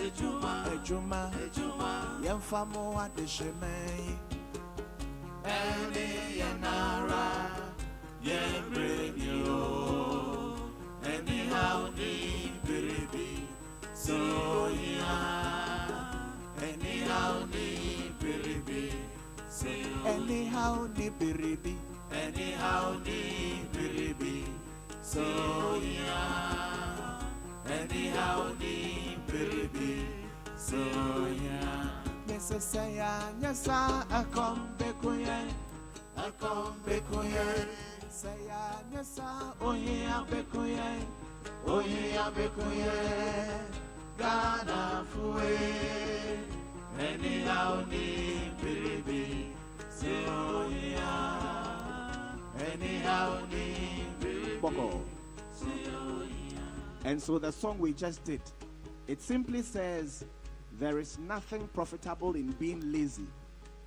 ejuma, yemfamo adeshemei. Any yanara, yemrenyo, anyhow ni biribi, so ya. Anyhow ni biribi, so Anyhow ni biribi, anyhow ni biribi, so ya. Anyhow ni biribi, so ya. Nesesaya nyasa akombe kuye, saya nyasa oye abekuye, Ghana fue, anyhow ni biribi, so ya. Anyhow ni biribi, Boko. so ya. And so the song we just did, it simply says, there is nothing profitable in being lazy.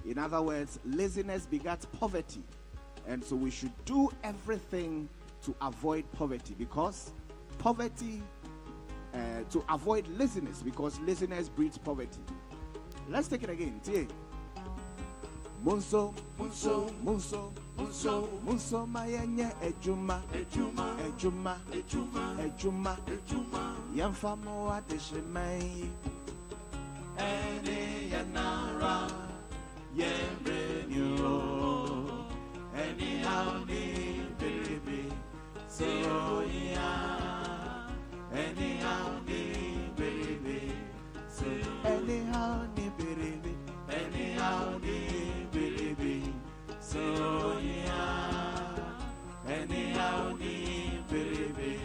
In other words, laziness begets poverty. And so we should do everything to avoid poverty, because poverty, to avoid laziness, because laziness breeds poverty. Let's take it again. Tie. Munso, mayenye ejuma, yamfamo adeshemei. Any yanara, yemrenyo, anyhow ni biribi, so ya. Anyhow ni biribi, so Anyhow ni biribi, anyhow ni biribi, so ya. Anyhow ni biribi,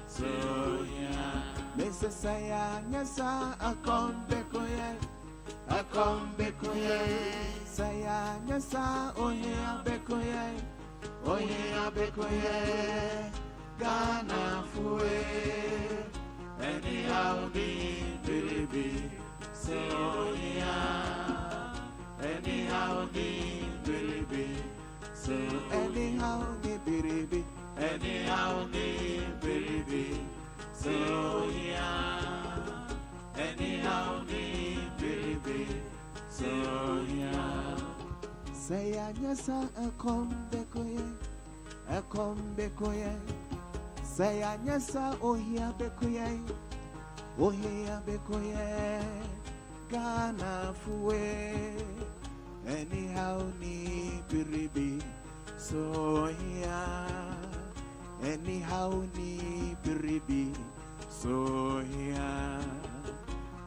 so ya. mesesaya nyasa akombe kuye, saya nyasa oye abekuye, Ghana fue, anyhow ni biribi, so ya. Anyhow ni biribi, so anyhow ni biribi, anyhow ni biribi, so ya. Anyhow ni biribi, so ya. saya nyasa akombe kuye, saya nyasa oye abekuye, Ghana fue, anyhow ni biribi, so ya. Anyhow ni biribi, so ya.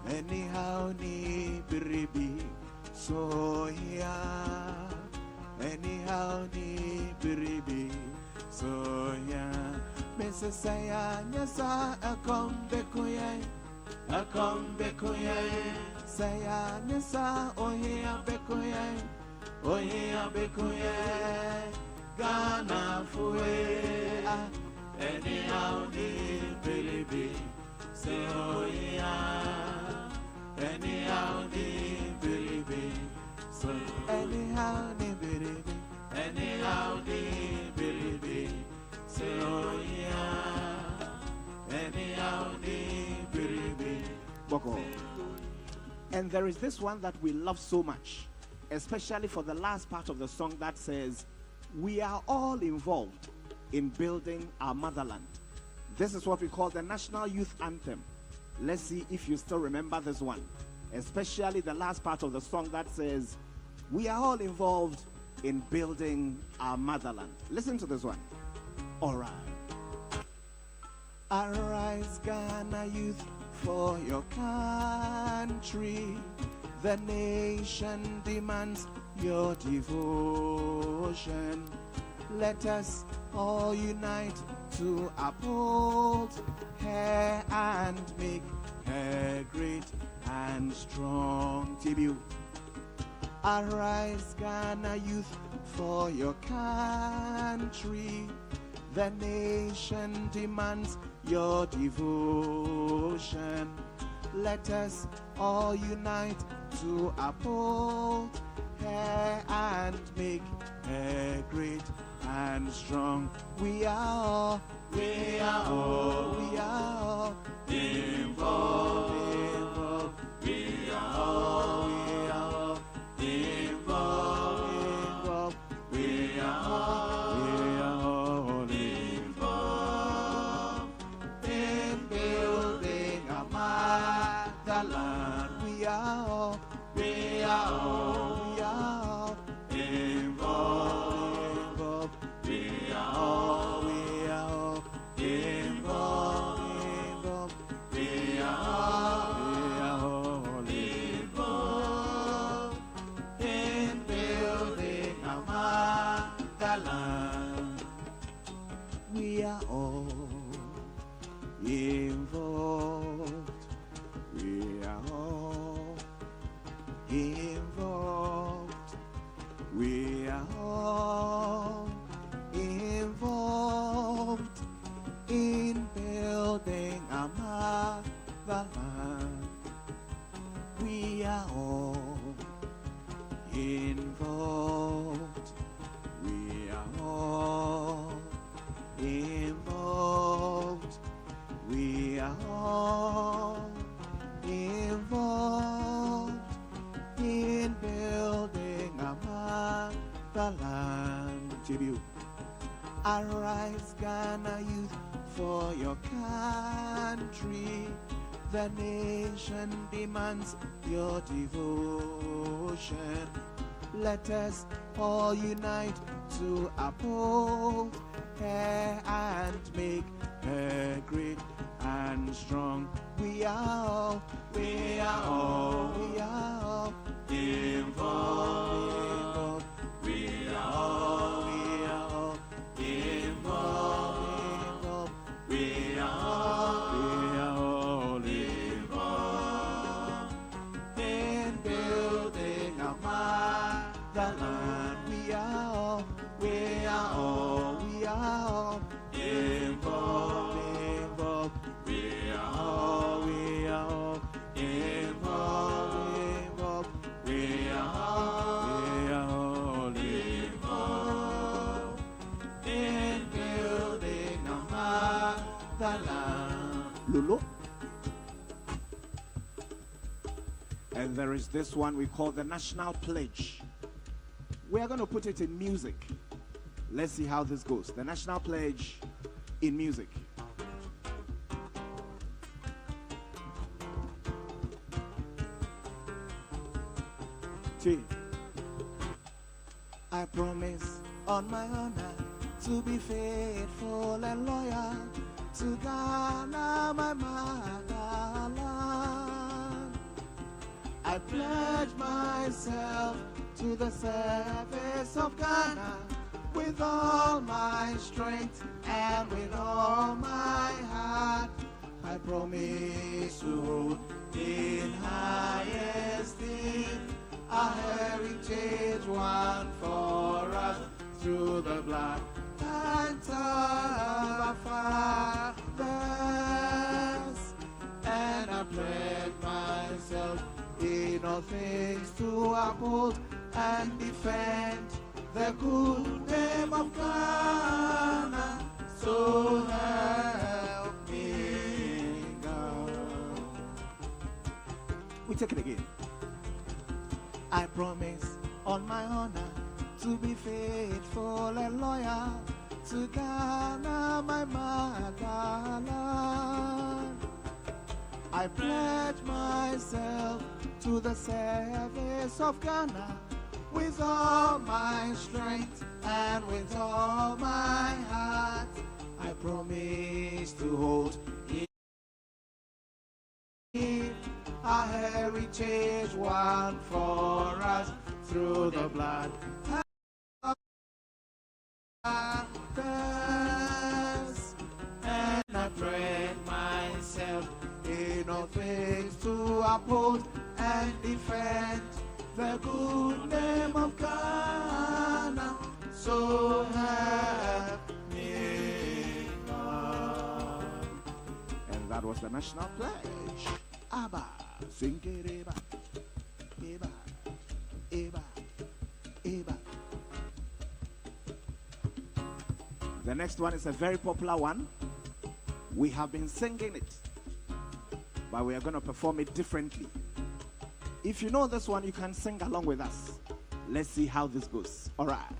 Anyhow ni biribi, so ya. Anyhow ni biribi, so ya. Mesesaya nyasa akombe kuye, saya nyasa oye abekuye, Ghana fue, anyhow ni biribi, so ya. Anyhow ni biribi, so anyhow ni biribi, anyhow ni biribi, so ya. Anyhow ni biribi. Boko. And there is this one that we love so much, especially for the last part of the song that says, we are all involved in building our motherland. This is what we call the National Youth Anthem. Let's see if you still remember this one, especially the last part of the song that says, we are all involved in building our motherland. Listen to this one. All right. Arise, Ghana youth, for your country. The nation demands your devotion. Let us all unite to uphold her and make her great and strong. Tibu. Arise, Ghana youth, for your country. The nation demands your devotion. Let us all unite to uphold her and make her great and strong. We are all involved We are all involved. We are all involved in building our motherland. We are all involved. We are all involved. We are all involved in building our motherland. Tribute. Arise, Ghana youth, for your country. The nation demands your devotion. Let us all unite to uphold her and make her great and strong. We are all involved. We are all involved. We are all involved in building our motherland. We are all involved. We are all involved. We are all involved. We are all involved in building our motherland. Lulu. And there is this one we call the National Pledge. We are going to put it in music. Let's see how this goes. The National Pledge in music. T. I promise on my honor to be faithful and loyal to Ghana, my motherland. I pledge myself to the service of Ghana with all my strength and with all my heart. I promise to hold in high esteem a heritage won for us through the blood and toil of our fathers. And I pledge myself in all things to uphold and defend the good name of Ghana. So help me God. We take it again. I promise on my honor to be faithful and loyal to Ghana, my motherland. I pledge myself to the service of Ghana with all my strength and with all my heart. I promise to hold in a heritage won for us through the blood of fathers. And I pledge myself in all things to uphold and defend the good name of Ghana. So help me God. And that was the National Pledge. Abba, sing it, Eba, Eba, Eba, Eba. The next one is a very popular one. We have been singing it, but we are going to perform it differently. If you know this one, you can sing along with us. Let's see how this goes. All right.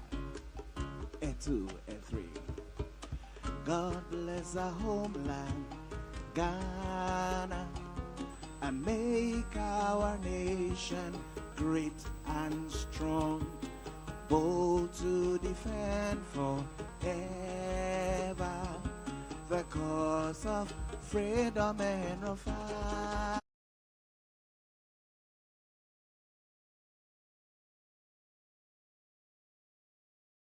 A two, a three. God bless our homeland, Ghana, and make our nation great and strong, bold to defend forever the cause of freedom and of our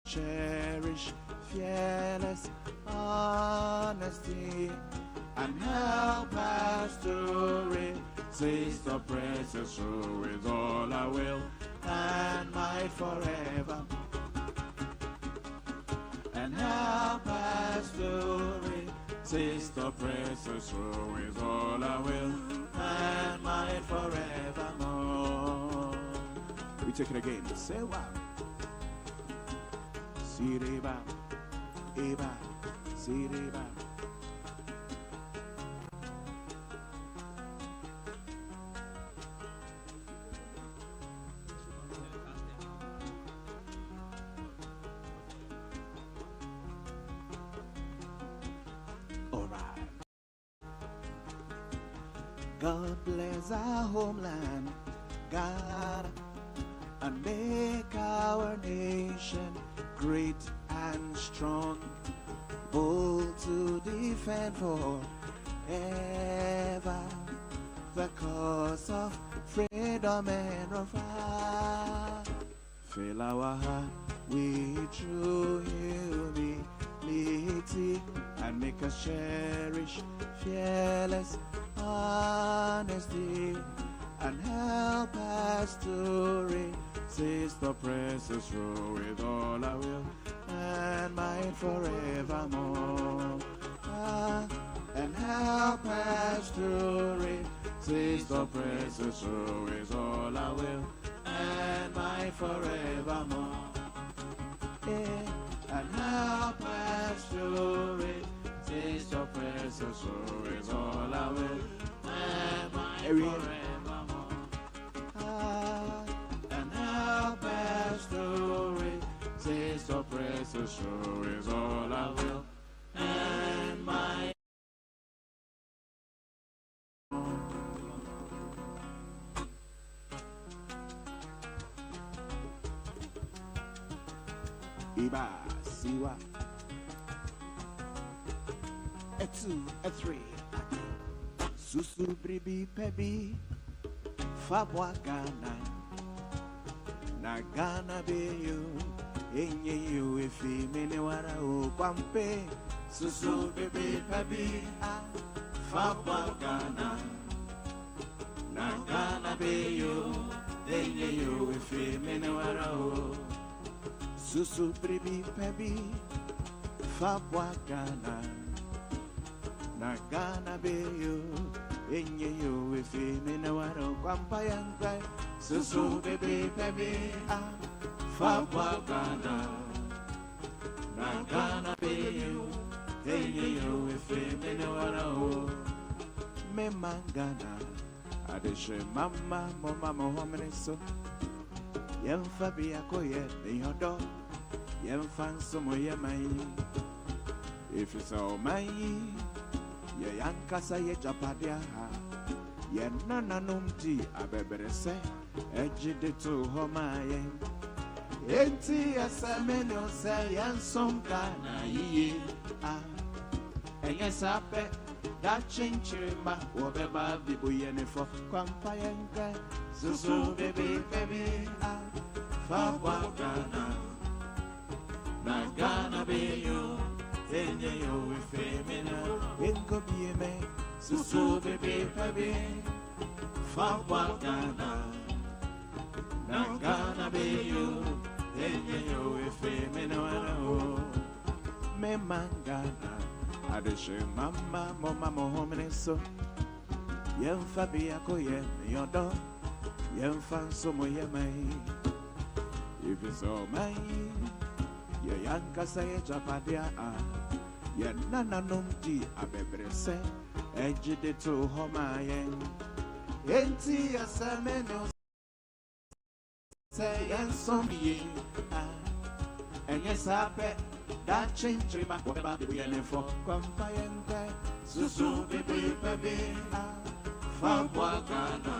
cherish fearless honesty and help us to says the precious through with all I will and might forever. And help us to read, says the precious through with all I will and might forevermore. We take it again. Say what? Siriba, Eba, Siriba. God bless our homeland, God, and make our nation great and strong, bold to defend forever the cause of freedom and of our. Fill our heart with true humility and make us cherish fearless honesty, and help us to resist the precious rule with all our will and might forevermore. And help us to resist the precious rule with all our will and might forevermore. And help us to resist the precious rule with all our will and might forevermore. And help us to resist the precious rule with all our will and might. Iba, siwa. A 2, a 3. Susu bribi pebi. Fabwa Ghana. Na Ghana be you. Enye you ifi minewara o kwampe. Susu bribi pebi. Fabwa Ghana. Na Ghana be you. Enye you ifi minewara o. Susu bribi pebi. Fabwa Ghana. Na Ghana be you. Enye you if you minawaro kwampayanga. Susu baby baby. Fabwa Ghana. Na Ghana be you. Enye you if you minawaro. Me mangana. Adeshe mama mama mohomene so. Yem fabi akoye de yodo. Yem fanso moye mai. If it's all my. Ye yankasa ye japadia ye nana numti abebere se ejide to homaye enti asameno se yansom Ghana ye enye sape da chinchirima wobeba bibu yene fo kwampa yenka Susu baby baby. Fabwa Ghana. Na Ghana be you. Enye you if you enko bieme Susu baby baby. Fabwa Ghana. Na Ghana be you. Enye you if you me mangana adeshe mama mama mohomene so yem fabi akoye yodo yem fanso moye mai if it's all my ye yankasa ye japadia ye nana numti abebere se ejide to homaye enti asameno se yansom ye and yes ape that change my whatever we are for compayenga Susu baby baby. Fabwa Ghana.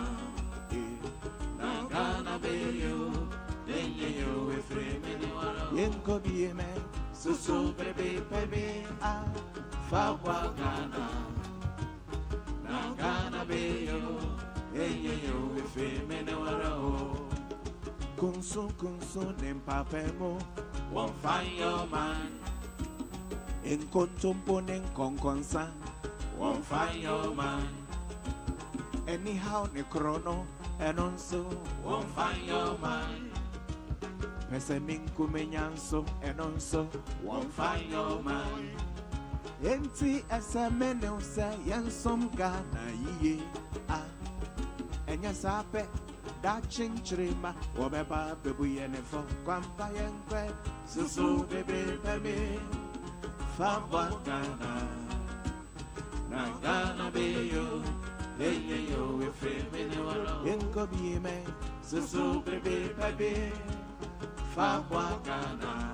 Na Ghana be you. Enye you if you yenko bieme Susu baby baby. Fabwa Ghana. Na Ghana be you. Enye you if you kunsu nempapemo won't find your man. enkontompo nenkonkonsa Won't find your man. Anyhow, ne chrono, and also won't find your mind. Pesemin kumenyanso, and also Won't find your mind. Enti esemene say yansom Ghana ye ah enya sape da chinchirima obeba bebu yenefo kwampa yenkwe Susu bebe bebe Fabwa Ghana Na Ghana be yo Eye yo we free me walo yenko bieme Susu bebe bebe Fabwa Ghana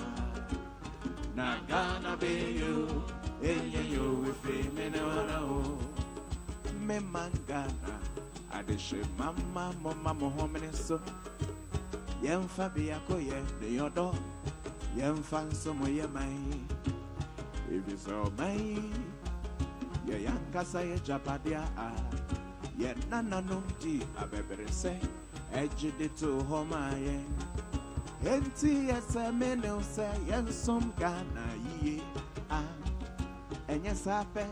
Na Ghana be yo Eye yo we free me walo me mangana adeshe mama mama mohomene so yemfa biako ye de yodo yemfa nso mo ye mai if you so mai ye yankasa ye japadia a ye nananum di abebere se ejide to homa ye enti esemene se yensom Ghana ye a enye sape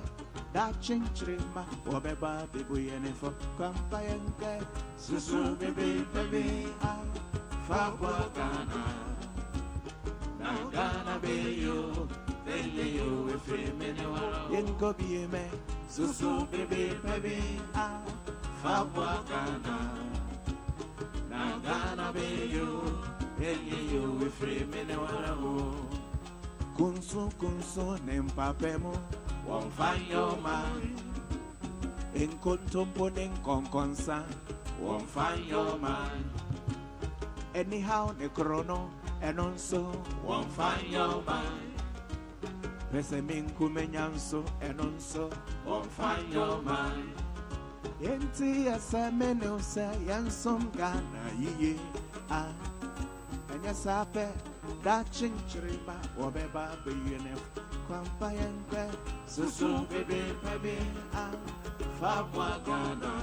da chinchirima obeba bebu yenefo kwampa yenke Susu bebe bebe ah Fabwa Ghana Na Ghana be yo Eye yo we free me walo yenko bieme Susu bebe bebe ah Fabwa Ghana Na Ghana be yo Eye yo we free me walo kunsu nempapemo Won't find your mind. enkontompo nenkonkonsa Won't find your mind. anyhow ne chrono enonso Won't find your mind. pesemin kumenyanso enonso Won't find your mind. enti esemene se yansom Ghana ye ah enya sape da chinchirima obeba beyene kwampa yenkwe Susu bebe bebe ah Fabwa Ghana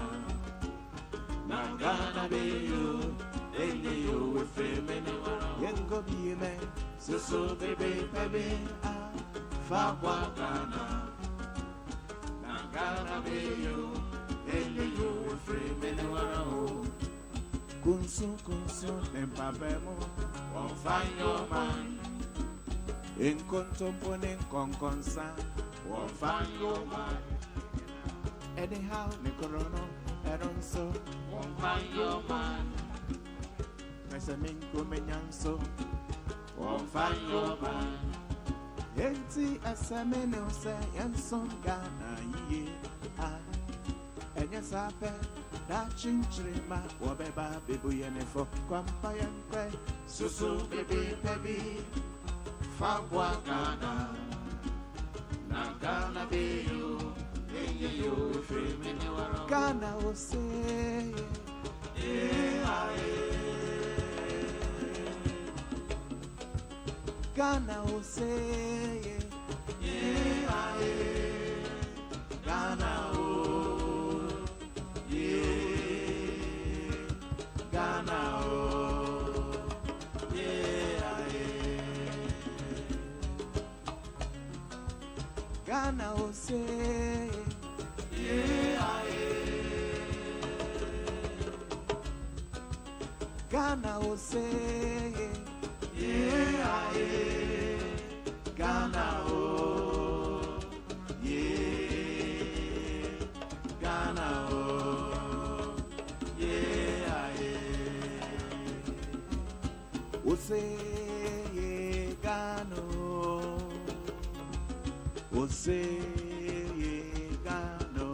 Na Ghana be yo Eye yo we free me walo yengo bieme Susu bebe bebe ah Fabwa Ghana Na Ghana be yo Eye yo we free me walo kunsu nempapemo Won't find your mind. enkontompo nenkonkonsa Won't find your mind. anyhow ne chrono enonso Won't find your mind. pesemin kumenyanso Won't find your mind. enti esemene se yansom Ghana ye ah enya sape da chinchirima obeba bebu yenefo kwampa yenkwe Susu bebe bebe Fabwa Ghana Na Ghana be yo Eye yo we free me walo Ghana will say Ghana will say Ghana oh yeah Ghana oh yeah Ghana will say Ghana will say Ghana oh yeah Ghana oh yeah will say Ghana will say Ghana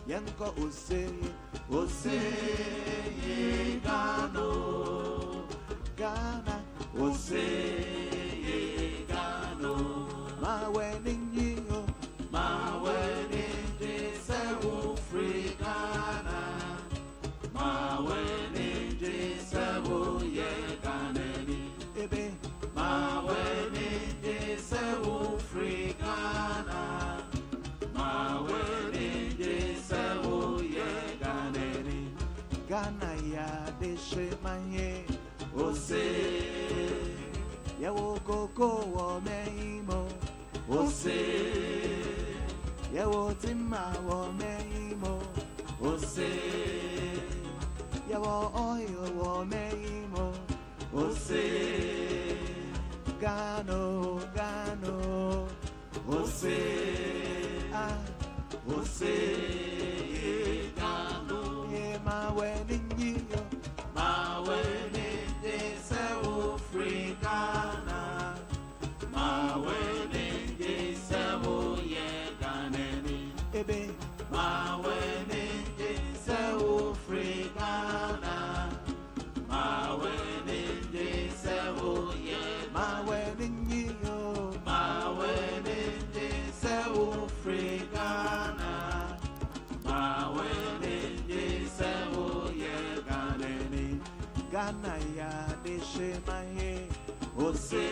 yanko will say Ghana Ghana will say Ghana my wedding year my wedding day say we free Ghana my wedding day say we yeah Ghana ebe my wedding day say we free Ghana my wedding day say we yeah Ghana Ghana ya de shemanye Ose ya wo koko wo meimo Ose ya wo timma wo meimo Ose Ose, Yawo oil wo meimo. Ose, Gano, Gano. Ose, Ah, Ose, Gano, my wedding year. my wedding day se Africana, my wedding day se ye Ganeni, Ebe, my wedding day se Africana, my wedding day se ye my wedding year. my wedding day se Africana, my wedding day se ye Ganeni. Ghana ya deshe maye. Ose,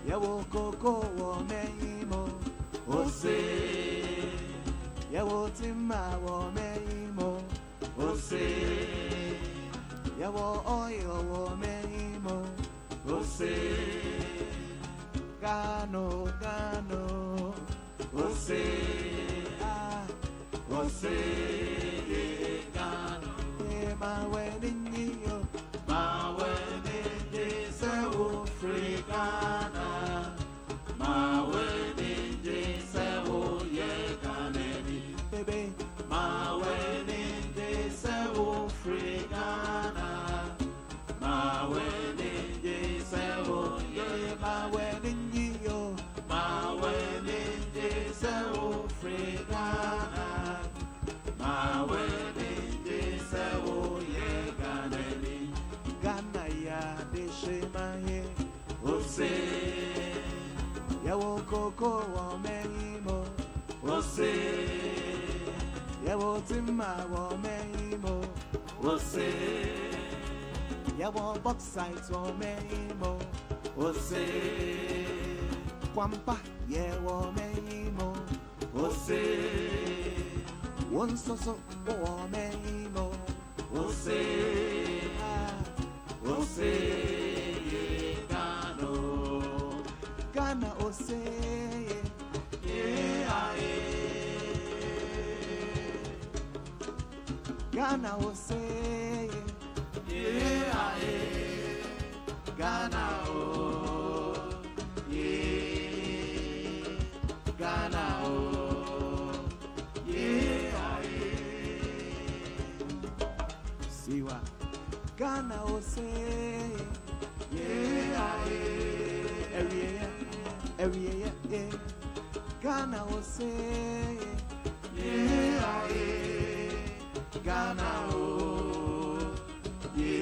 Yawo koko wo meimo. Ose, Yawo timma wo meimo. Ose, Yawo oil wo meimo. Ose, Gano, Gano. Ose, Ah, Ose, Gano, my wedding year. my wedding day se Africana, my wedding day se ye Ganeni, Baby, my wedding day se Africana, my wedding day se ye my wedding year. my wedding day se Africana, my wedding day se ye Ganeni. Ghana ya deshe maye. Ose, Yawo koko wo meimo. Ose, Yawo timma wo meimo. Ose, Yawo bauxite wo meimo. Ose, Kwampa ye wo meimo. Ose, One so wo meimo. Ose, Ah, Ose, Gano, Ghana ose. Ghana ose. Ghana, oh, yeah, Ghana, oh, yeah, Siwa. Ghana ose. Every year. Ghana ose. yeah, Ghana, oh, yeah.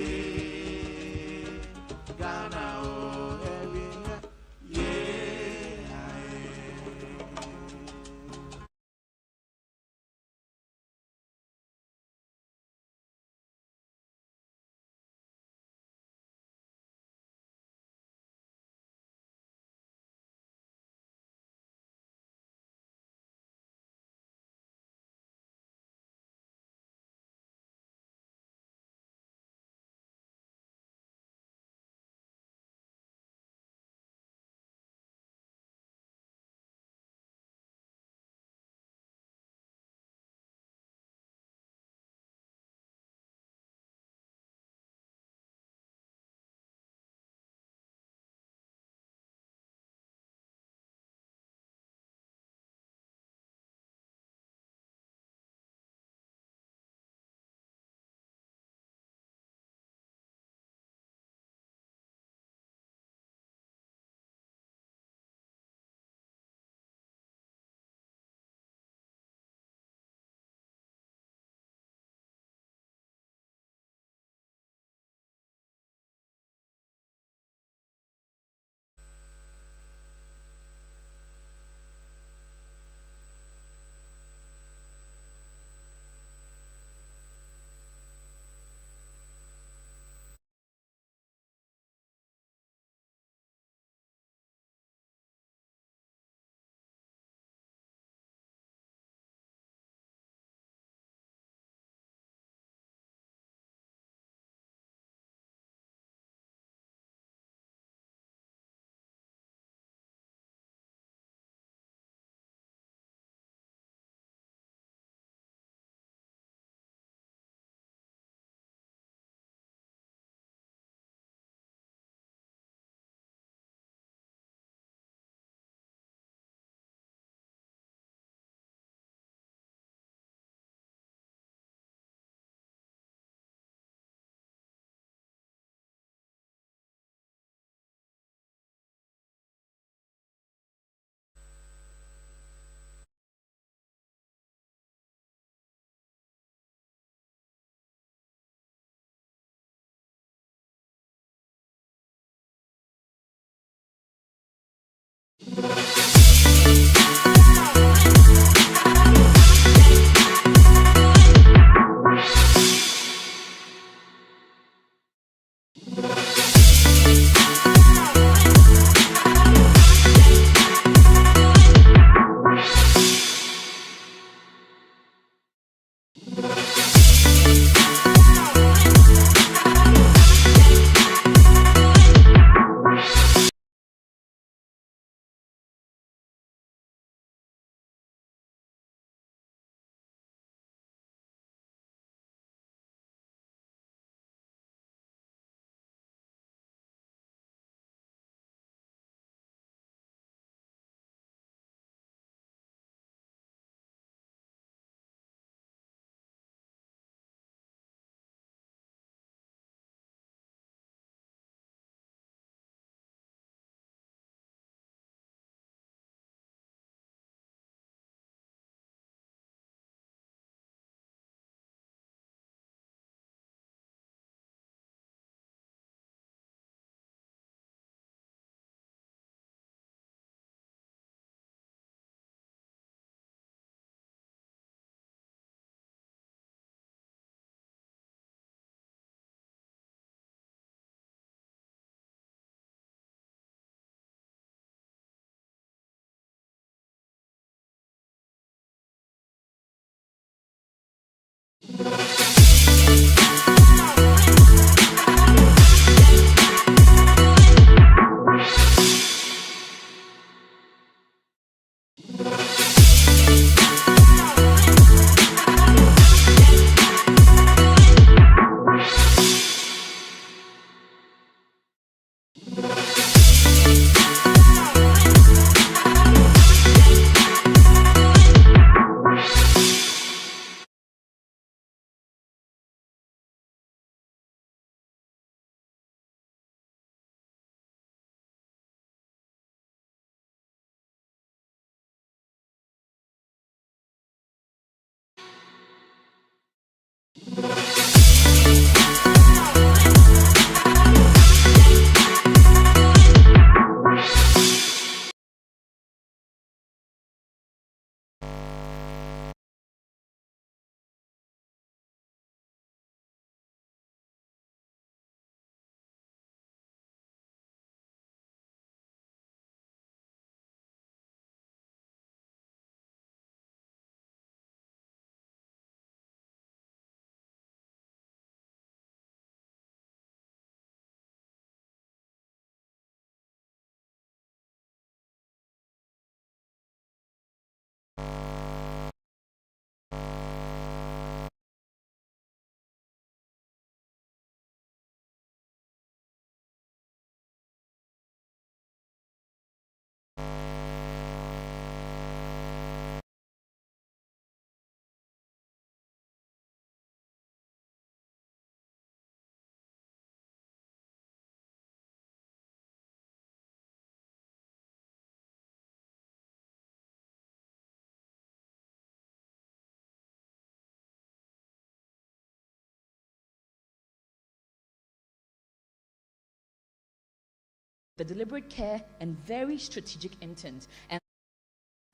the deliberate care and very strategic intent, and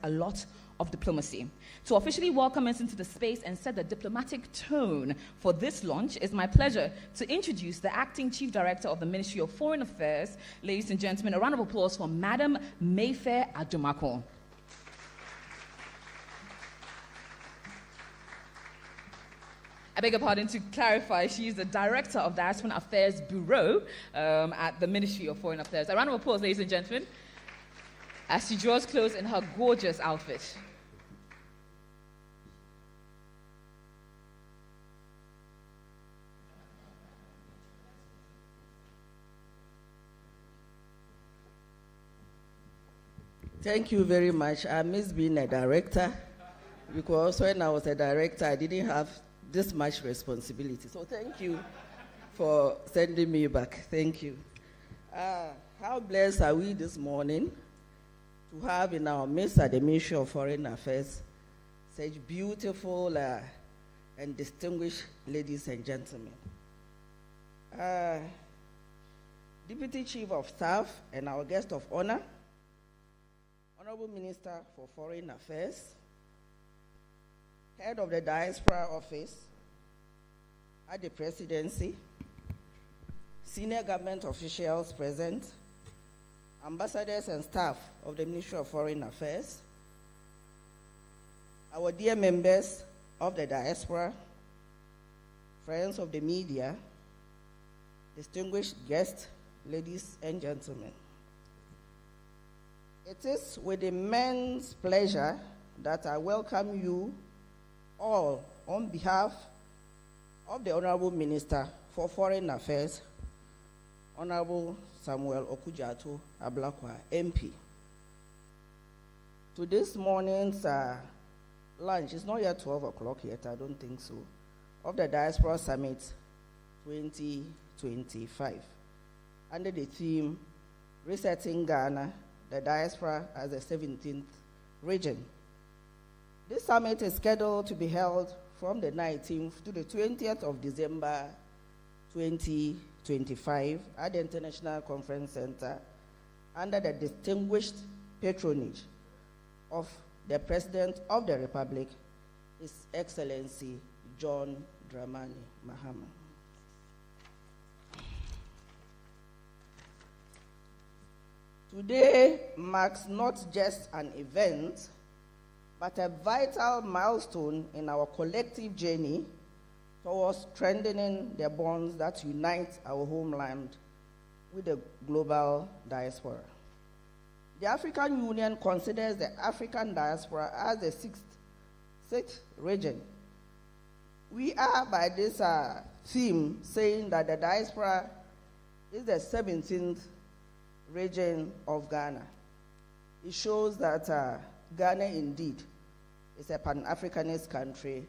a lot of diplomacy. To officially welcome us into the space and set the diplomatic tone for this launch, it's my pleasure to introduce the Acting Chief Director of the Ministry of Foreign Affairs. Ladies and gentlemen, a round of applause for Madam Mayfair Adjumako. I beg your pardon, to clarify, she is the Director of Diaspora Affairs Bureau at the Ministry of Foreign Affairs. A round of applause, ladies and gentlemen, as she draws close in her gorgeous outfit. Thank you very much. I miss being a director, because when I was a director, I didn't have this much responsibility. So thank you for sending me back. Thank you. How blessed are we this morning to have in our midst at the Ministry of Foreign Affairs such beautiful and distinguished ladies and gentlemen. Deputy Chief of Staff and our guest of honor, Honorable Minister for Foreign Affairs, Head of the Diaspora Office at the Presidency, senior government officials present, ambassadors and staff of the Ministry of Foreign Affairs, our dear members of the diaspora, friends of the media, distinguished guests, ladies and gentlemen. It is with immense pleasure that I welcome you all on behalf of the Honorable Minister for Foreign Affairs, Honorable Samuel Okudzeto Ablakwa, MP, to this morning's lunch. It's not yet 12 o'clock yet, I don't think so, of the Diaspora Summit 2025, under the theme, Resetting Ghana, the Diaspora as the 17th Region. This summit is scheduled to be held from the 19th to the 20th of December 2025 at the International Conference Center under the distinguished patronage of the President of the Republic, His Excellency John Dramani Mahama. Today marks not just an event, but a vital milestone in our collective journey towards strengthening the bonds that unite our homeland with the global diaspora. The African Union considers the African diaspora as the sixth region. We are, by this theme, saying that the diaspora is the 17th region of Ghana. It shows that Ghana indeed is a Pan-Africanist country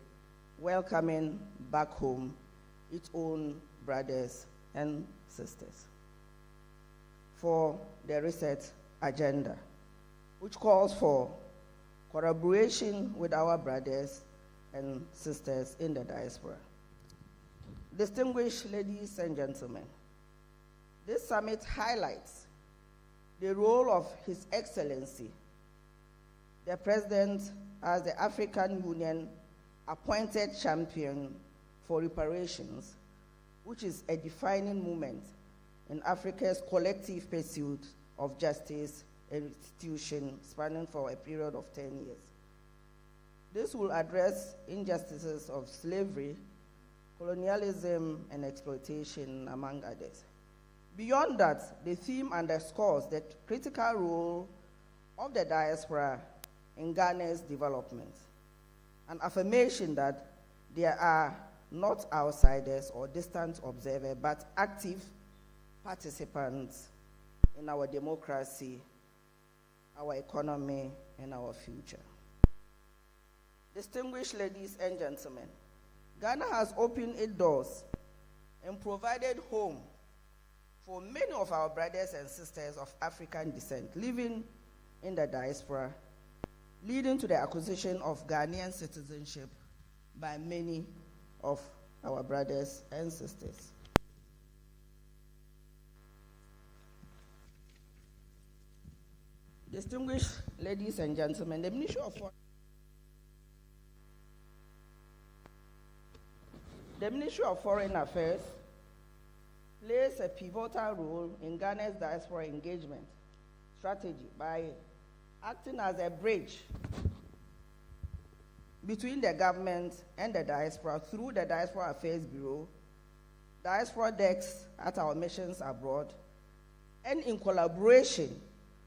welcoming back home its own brothers and sisters for the reset agenda, which calls for collaboration with our brothers and sisters in the diaspora. Distinguished ladies and gentlemen, this summit highlights the role of His Excellency, the President, as the African Union appointed champion for reparations, which is a defining moment in Africa's collective pursuit of justice and restitution spanning for a period of 10 years. This will address injustices of slavery, colonialism, and exploitation, among others. Beyond that, the theme underscores the critical role of the diaspora in Ghana's development, an affirmation that there are not outsiders or distant observers, but active participants in our democracy, our economy, and our future. Distinguished ladies and gentlemen, Ghana has opened its doors and provided home for many of our brothers and sisters of African descent living in the diaspora, leading to the acquisition of Ghanaian citizenship by many of our brothers and sisters. Distinguished ladies and gentlemen, the Ministry of Foreign Affairs plays a pivotal role in Ghana's diaspora engagement strategy by acting as a bridge between the government and the diaspora through the Diaspora Affairs Bureau, diaspora desks at our missions abroad, and in collaboration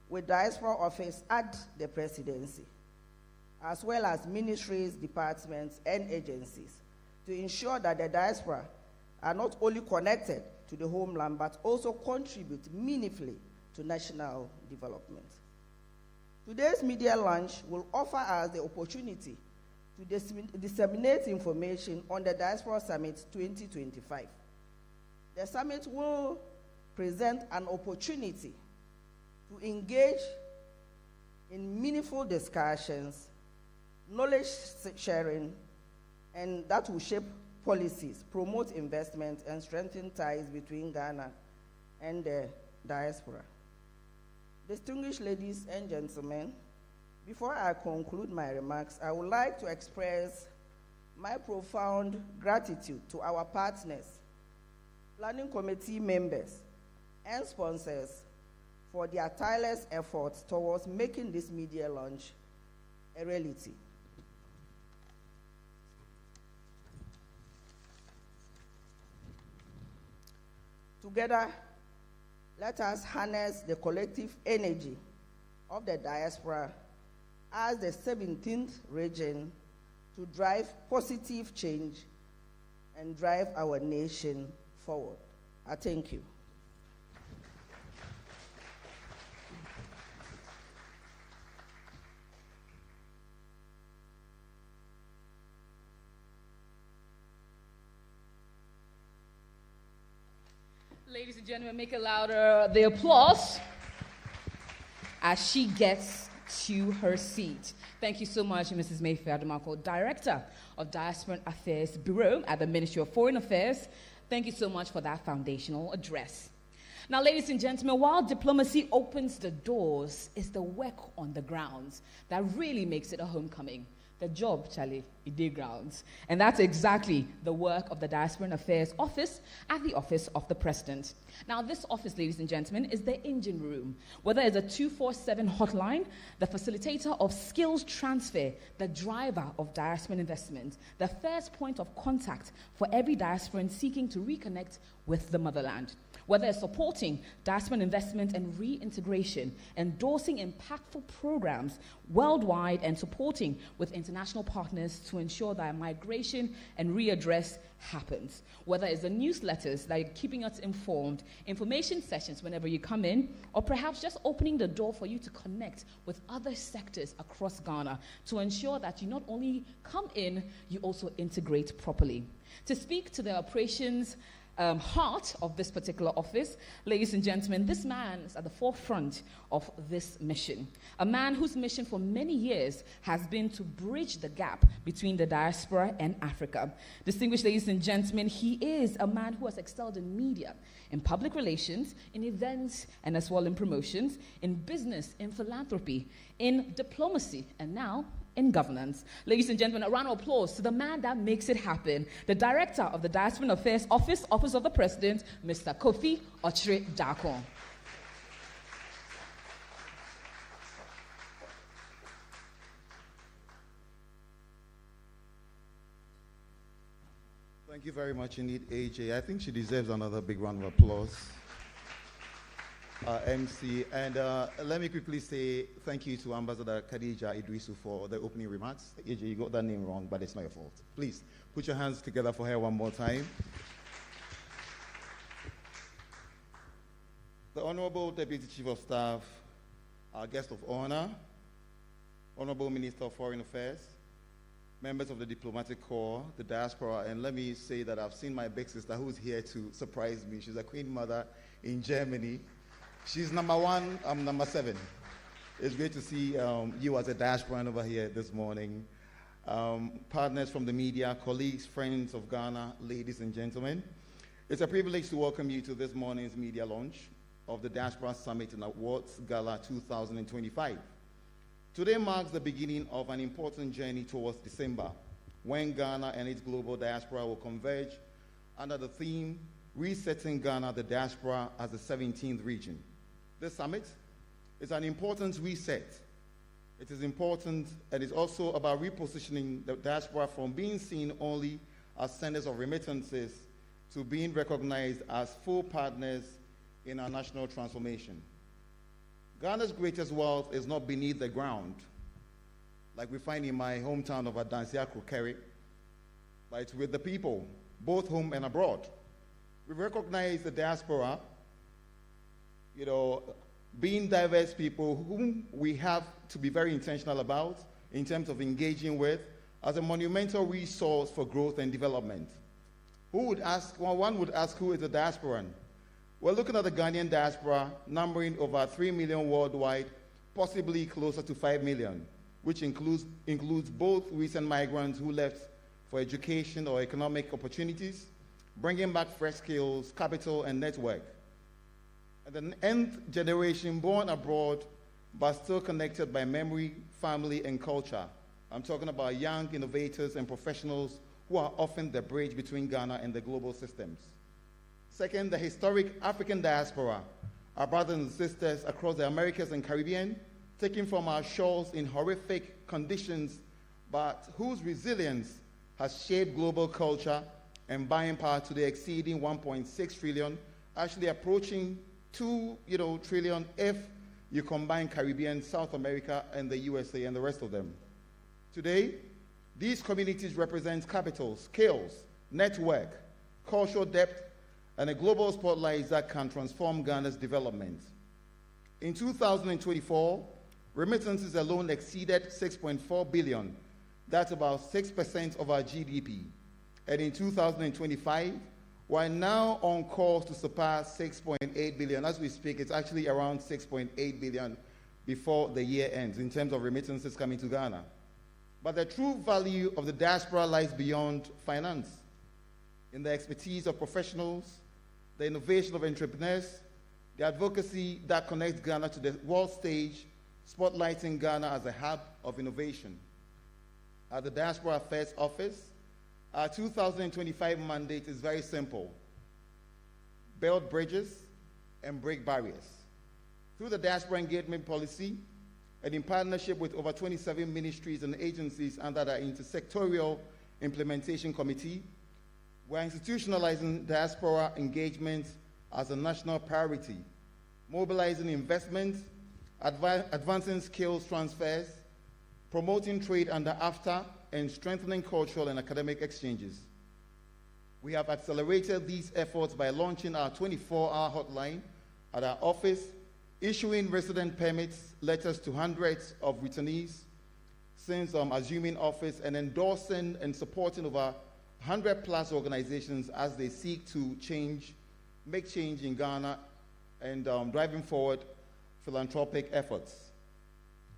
with Diaspora Office at the Presidency, as well as ministries, departments, and agencies, to ensure that the diaspora are not only connected to the homeland, but also contribute meaningfully to national development. Today's media launch will offer us the opportunity to disseminate information on the Diaspora Summit 2025. The summit will present an opportunity to engage in meaningful discussions, knowledge sharing, and that will shape policies, promote investment, and strengthen ties between Ghana and the diaspora. Distinguished ladies and gentlemen, before I conclude my remarks, I would like to express my profound gratitude to our partners, planning committee members, and sponsors for their tireless efforts towards making this media launch a reality. Together, let us harness the collective energy of the diaspora as the 17th region to drive positive change and drive our nation forward. I thank you. Ladies and gentlemen, make it louder, the applause as she gets to her seat. Thank you so much, Mrs. Mayfair Adamako, Director of Diaspora Affairs Bureau at the Ministry of Foreign Affairs. Thank you so much for that foundational address. Now, ladies and gentlemen, while diplomacy opens the doors, it's the work on the grounds that really makes it a homecoming. The job, Charlie, it did grounds. And that's exactly the work of the Diaspora Affairs Office at the Office of the President. Now, this office, ladies and gentlemen, is the engine room. Whether it's a 247 hotline, the facilitator of skills transfer, the driver of diaspora investment, the first point of contact for every diasporan seeking to reconnect with the motherland. Whether it's supporting diaspora investment and reintegration, endorsing impactful programs worldwide, and supporting with international partners to ensure that migration and readdress happens. Whether it's the newsletters that are keeping us informed, information sessions whenever you come in, or perhaps just opening the door for you to connect with other sectors across Ghana to ensure that you not only come in, you also integrate properly. To speak to the operations heart of this particular office, ladies and gentlemen, this man is at the forefront of this mission. A man whose mission for many years has been to bridge the gap between the diaspora and Africa. Distinguished ladies and gentlemen, he is a man who has excelled in media, in public relations, in events, and as well in promotions, in business, in philanthropy, in diplomacy, and now in governance. Ladies and gentlemen, a round of applause to the man that makes it happen, the Director of the Diaspora Affairs Office, Office of the President, Mr. Kofi Ochre-Darkon. Thank you very much indeed, AJ. I think she deserves another big round of applause. MC, and let me quickly say thank you to Ambassador Khadija Idrisu for the opening remarks. AJ, you got that name wrong, but it's not your fault. Please put your hands together for her one more time. The Honorable Deputy Chief of Staff, our guest of honor, Honorable Minister of Foreign Affairs, members of the Diplomatic Corps, the Diaspora, and let me say that I've seen my big sister who's here to surprise me. She's a Queen Mother in Germany. She's number 1, I'm number 7. It's great to see you as a diasporan over here this morning. Partners from the media, colleagues, friends of Ghana, ladies and gentlemen. It's a privilege to welcome you to this morning's media launch. of the Diaspora Summit and Awards Gala 2025. Today marks the beginning of an important journey towards December, when Ghana and its global diaspora will converge under the theme, Resetting Ghana, the Diaspora as the 17th region. This summit is an important reset. It is important, and it's also about repositioning the diaspora from being seen only as senders of remittances to being recognized as full partners in our national transformation. Ghana's greatest wealth is not beneath the ground, like we find in my hometown of Adansiakro, but it's with the people, both home and abroad. We recognize the diaspora, being diverse people whom we have to be very intentional about in terms of engaging with as a monumental resource for growth and development. One would ask, who is a diasporan? We're looking at the Ghanaian diaspora numbering over 3 million worldwide, possibly closer to 5 million, which includes both recent migrants who left for education or economic opportunities, bringing back fresh skills, capital, and network. And the nth generation born abroad, but still connected by memory, family, and culture. I'm talking about young innovators and professionals who are often the bridge between Ghana and the global systems. Second, the historic African diaspora, our brothers and sisters across the Americas and Caribbean, taken from our shores in horrific conditions, but whose resilience has shaped global culture and buying power today exceeding 1.6 trillion, actually approaching 2 trillion if you combine Caribbean, South America, and the USA and the rest of them. Today, these communities represent capital, skills, network, cultural depth, and a global spotlight that can transform Ghana's development. In 2024, remittances alone exceeded 6.4 billion. That's about 6% of our GDP. And in 2025, we're now on course to surpass 6.8 billion. As we speak, it's actually around 6.8 billion before the year ends in terms of remittances coming to Ghana. But the true value of the diaspora lies beyond finance, in the expertise of professionals, the innovation of entrepreneurs, the advocacy that connects Ghana to the world stage, spotlighting Ghana as a hub of innovation. At the Diaspora Affairs Office, our 2025 mandate is very simple: build bridges and break barriers. Through the Diaspora Engagement Policy, and in partnership with over 27 ministries and agencies under the Intersectorial Implementation Committee, we're institutionalizing diaspora engagement as a national priority, mobilizing investment, advancing skills transfers, promoting trade under AFTA, and strengthening cultural and academic exchanges. We have accelerated these efforts by launching our 24-hour hotline at our office, issuing resident permits, letters to hundreds of returnees since assuming office, and endorsing and supporting over 100+ organizations as they seek to make change in Ghana and driving forward philanthropic efforts.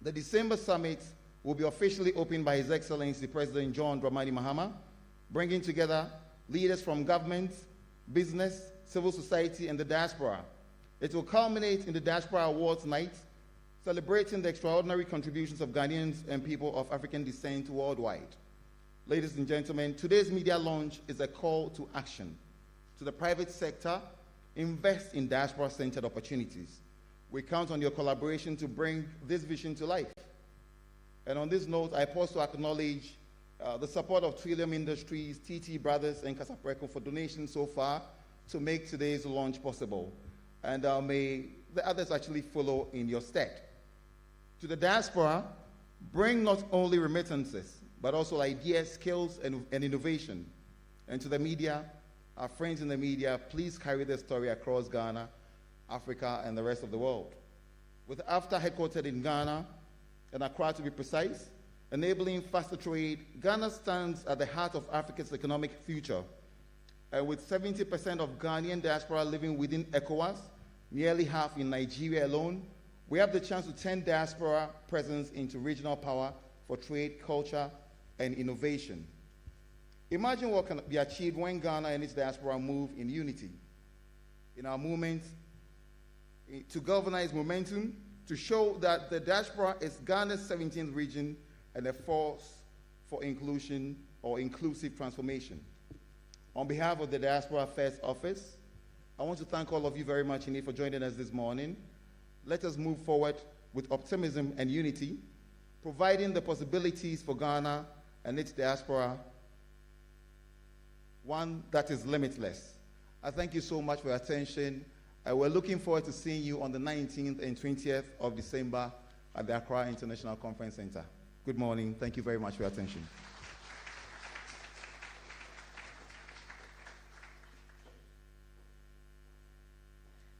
The December summit will be officially opened by His Excellency President John Dramani Mahama, bringing together leaders from government, business, civil society, and the diaspora. It will culminate in the Diaspora Awards night, celebrating the extraordinary contributions of Ghanaians and people of African descent worldwide. Ladies and gentlemen, today's media launch is a call to action to the private sector. Invest in diaspora-centered opportunities. We count on your collaboration to bring this vision to life. And on this note, I pause to acknowledge the support of Trillium Industries, TT Brothers, and Casapreco for donations so far to make today's launch possible. And may the others actually follow in your stead. To the diaspora, bring not only remittances, but also ideas, skills, and innovation. And to the media, our friends in the media, please carry this story across Ghana, Africa, and the rest of the world. With AFTA headquartered in Ghana, and Accra to be precise, enabling faster trade, Ghana stands at the heart of Africa's economic future. With 70% of Ghanaian diaspora living within ECOWAS, nearly half in Nigeria alone, we have the chance to turn diaspora presence into regional power for trade, culture, and innovation. Imagine what can be achieved when Ghana and its diaspora move in unity. In our movement, to galvanize momentum, to show that the diaspora is Ghana's 17th region and a force for inclusion or inclusive transformation. On behalf of the Diaspora Affairs Office, I want to thank all of you very much indeed for joining us this morning. Let us move forward with optimism and unity, providing the possibilities for Ghana and its diaspora, one that is limitless. I thank you so much for your attention. We're looking forward to seeing you on the 19th and 20th of December at the Accra International Conference Center. Good morning. Thank you very much for your attention.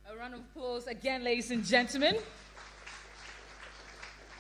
A round of applause again, ladies and gentlemen.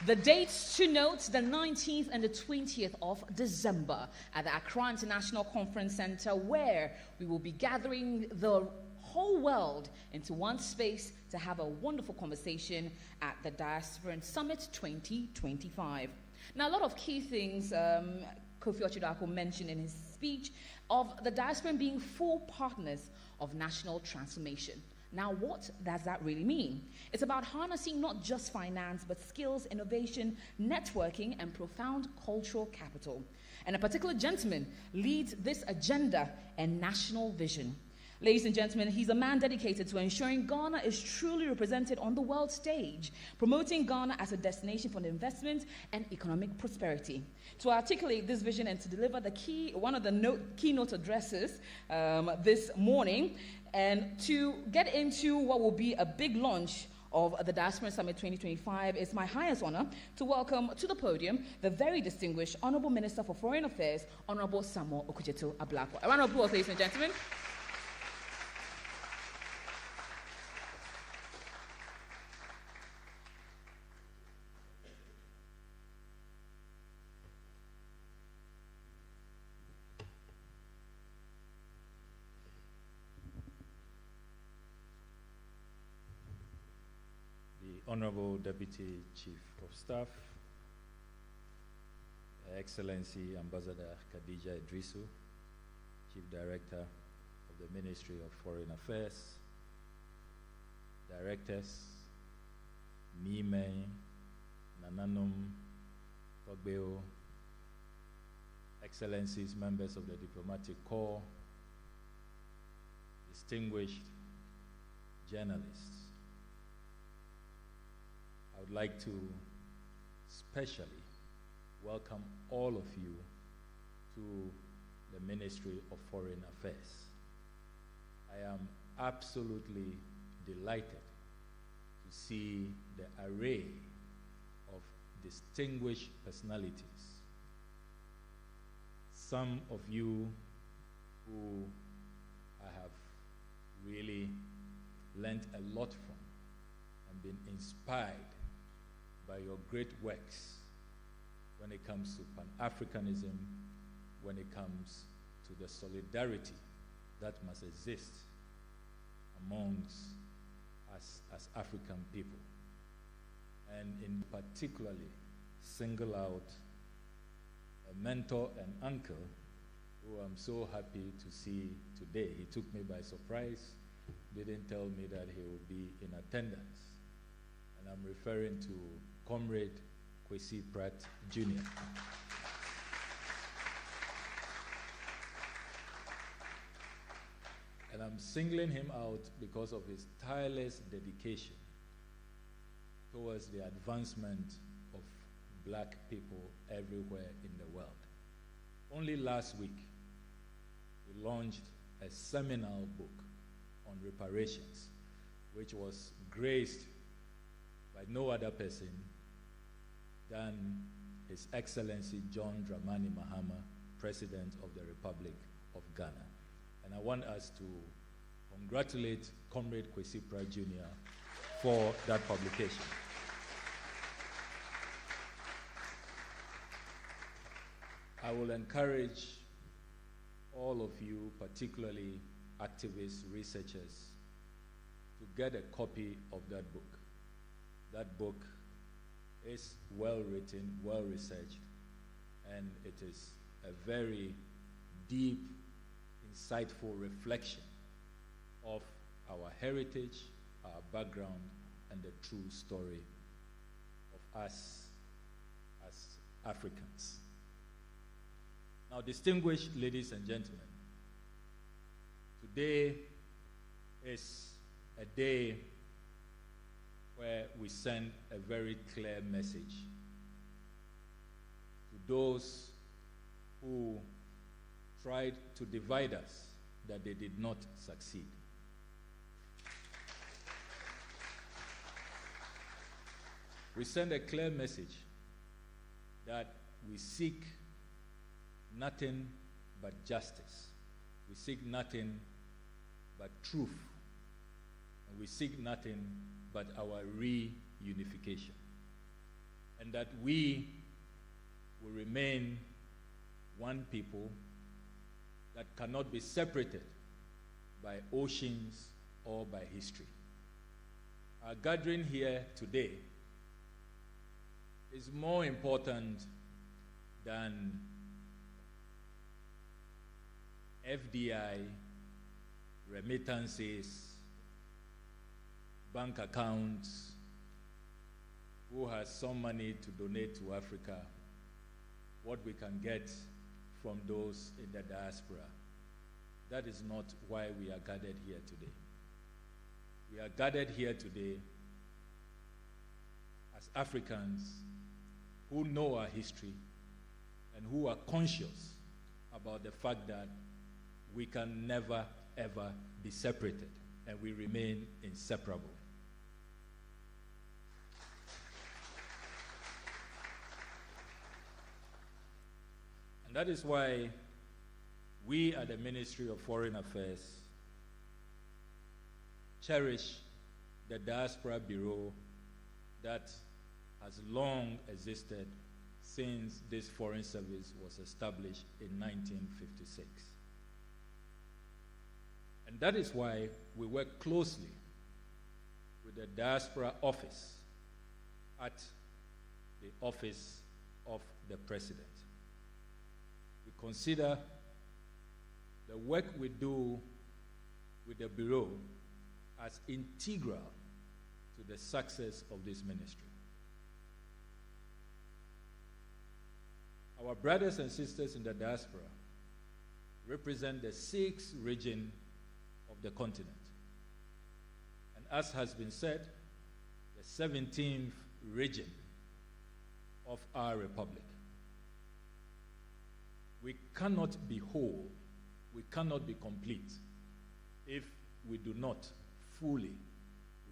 The dates to note, the 19th and the 20th of December at the Accra International Conference Center, where we will be gathering the whole world into one space to have a wonderful conversation at the Diaspora Summit 2025. Now, a lot of key things Kofi Ochidako mentioned in his speech of the diaspora being full partners of national transformation. Now, what does that really mean? It's about harnessing not just finance, but skills, innovation, networking, and profound cultural capital. And a particular gentleman leads this agenda and national vision. Ladies and gentlemen, he's a man dedicated to ensuring Ghana is truly represented on the world stage, promoting Ghana as a destination for investment and economic prosperity. To articulate this vision and to deliver one of the keynote addresses this morning, and to get into what will be a big launch of the Diaspora Summit 2025, it's my highest honor to welcome to the podium the very distinguished Honorable Minister for Foreign Affairs, Honorable Samuel Okudzeto-Ablakwa. A round of applause, ladies and gentlemen. Honorable Deputy Chief of Staff, Her Excellency Ambassador Khadija Idrisu, Chief Director of the Ministry of Foreign Affairs, Directors, Nime, Nananum, Togbeo, Excellencies, members of the Diplomatic Corps, distinguished journalists, I would like to specially welcome all of you to the Ministry of Foreign Affairs. I am absolutely delighted to see the array of distinguished personalities. Some of you who I have really learned a lot from and been inspired by your great works when it comes to Pan-Africanism, when it comes to the solidarity that must exist amongst us as African people. And in particularly single out a mentor and uncle who I'm so happy to see today. He took me by surprise, didn't tell me that he would be in attendance. And I'm referring to Comrade Kwesi Pratt Jr. And I'm singling him out because of his tireless dedication towards the advancement of black people everywhere in the world. Only last week, we launched a seminal book on reparations, which was graced by no other person than His Excellency John Dramani Mahama, President of the Republic of Ghana. And I want us to congratulate Comrade Kwesi Pratt Jr. for that publication. I will encourage all of you, particularly activists, researchers, to get a copy of that book. That book is well written, well researched, and it is a very deep, insightful reflection of our heritage our background and the true story of us as Africans. Now, distinguished ladies and gentlemen, today is a day where we send a very clear message to those who tried to divide us, that they did not succeed. We send a clear message that we seek nothing but justice. We seek nothing but truth. And we seek nothing but our reunification. And that we will remain one people that cannot be separated by oceans or by history. Our gathering here today is more important than FDI, remittances, bank accounts, who has some money to donate to Africa, what we can get from those in the diaspora. That is not why we are gathered here today. We are gathered here today as Africans who know our history and who are conscious about the fact that we can never, ever be separated, and we remain inseparable. And that is why we at the Ministry of Foreign Affairs cherish the Diaspora Bureau that has long existed since this foreign service was established in 1956. And that is why we work closely with the Diaspora Office at the Office of the President. We consider the work we do with the Bureau as integral to the success of this ministry. Our brothers and sisters in the diaspora represent the 6th region of the continent. And as has been said, the 17th region of our republic. We cannot be whole, we cannot be complete if we do not fully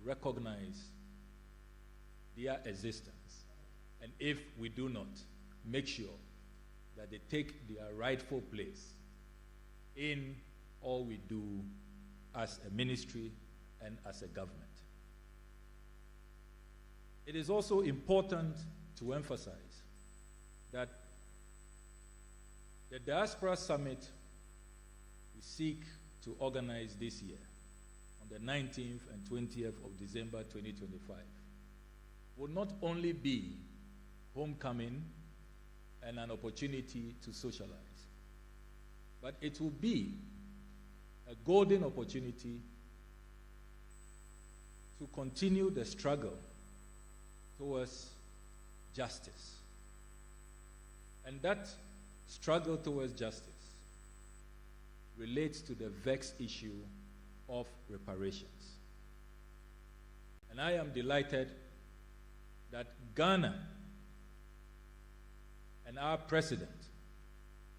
recognize their existence, and if we do not make sure that they take their rightful place in all we do as a ministry and as a government. It is also important to emphasize that the Diaspora Summit we seek to organize this year on the 19th and 20th of December 2025 will not only be homecoming and an opportunity to socialize, but it will be a golden opportunity to continue the struggle towards justice. And that struggle towards justice relates to the vexed issue of reparations. And I am delighted that Ghana and our President,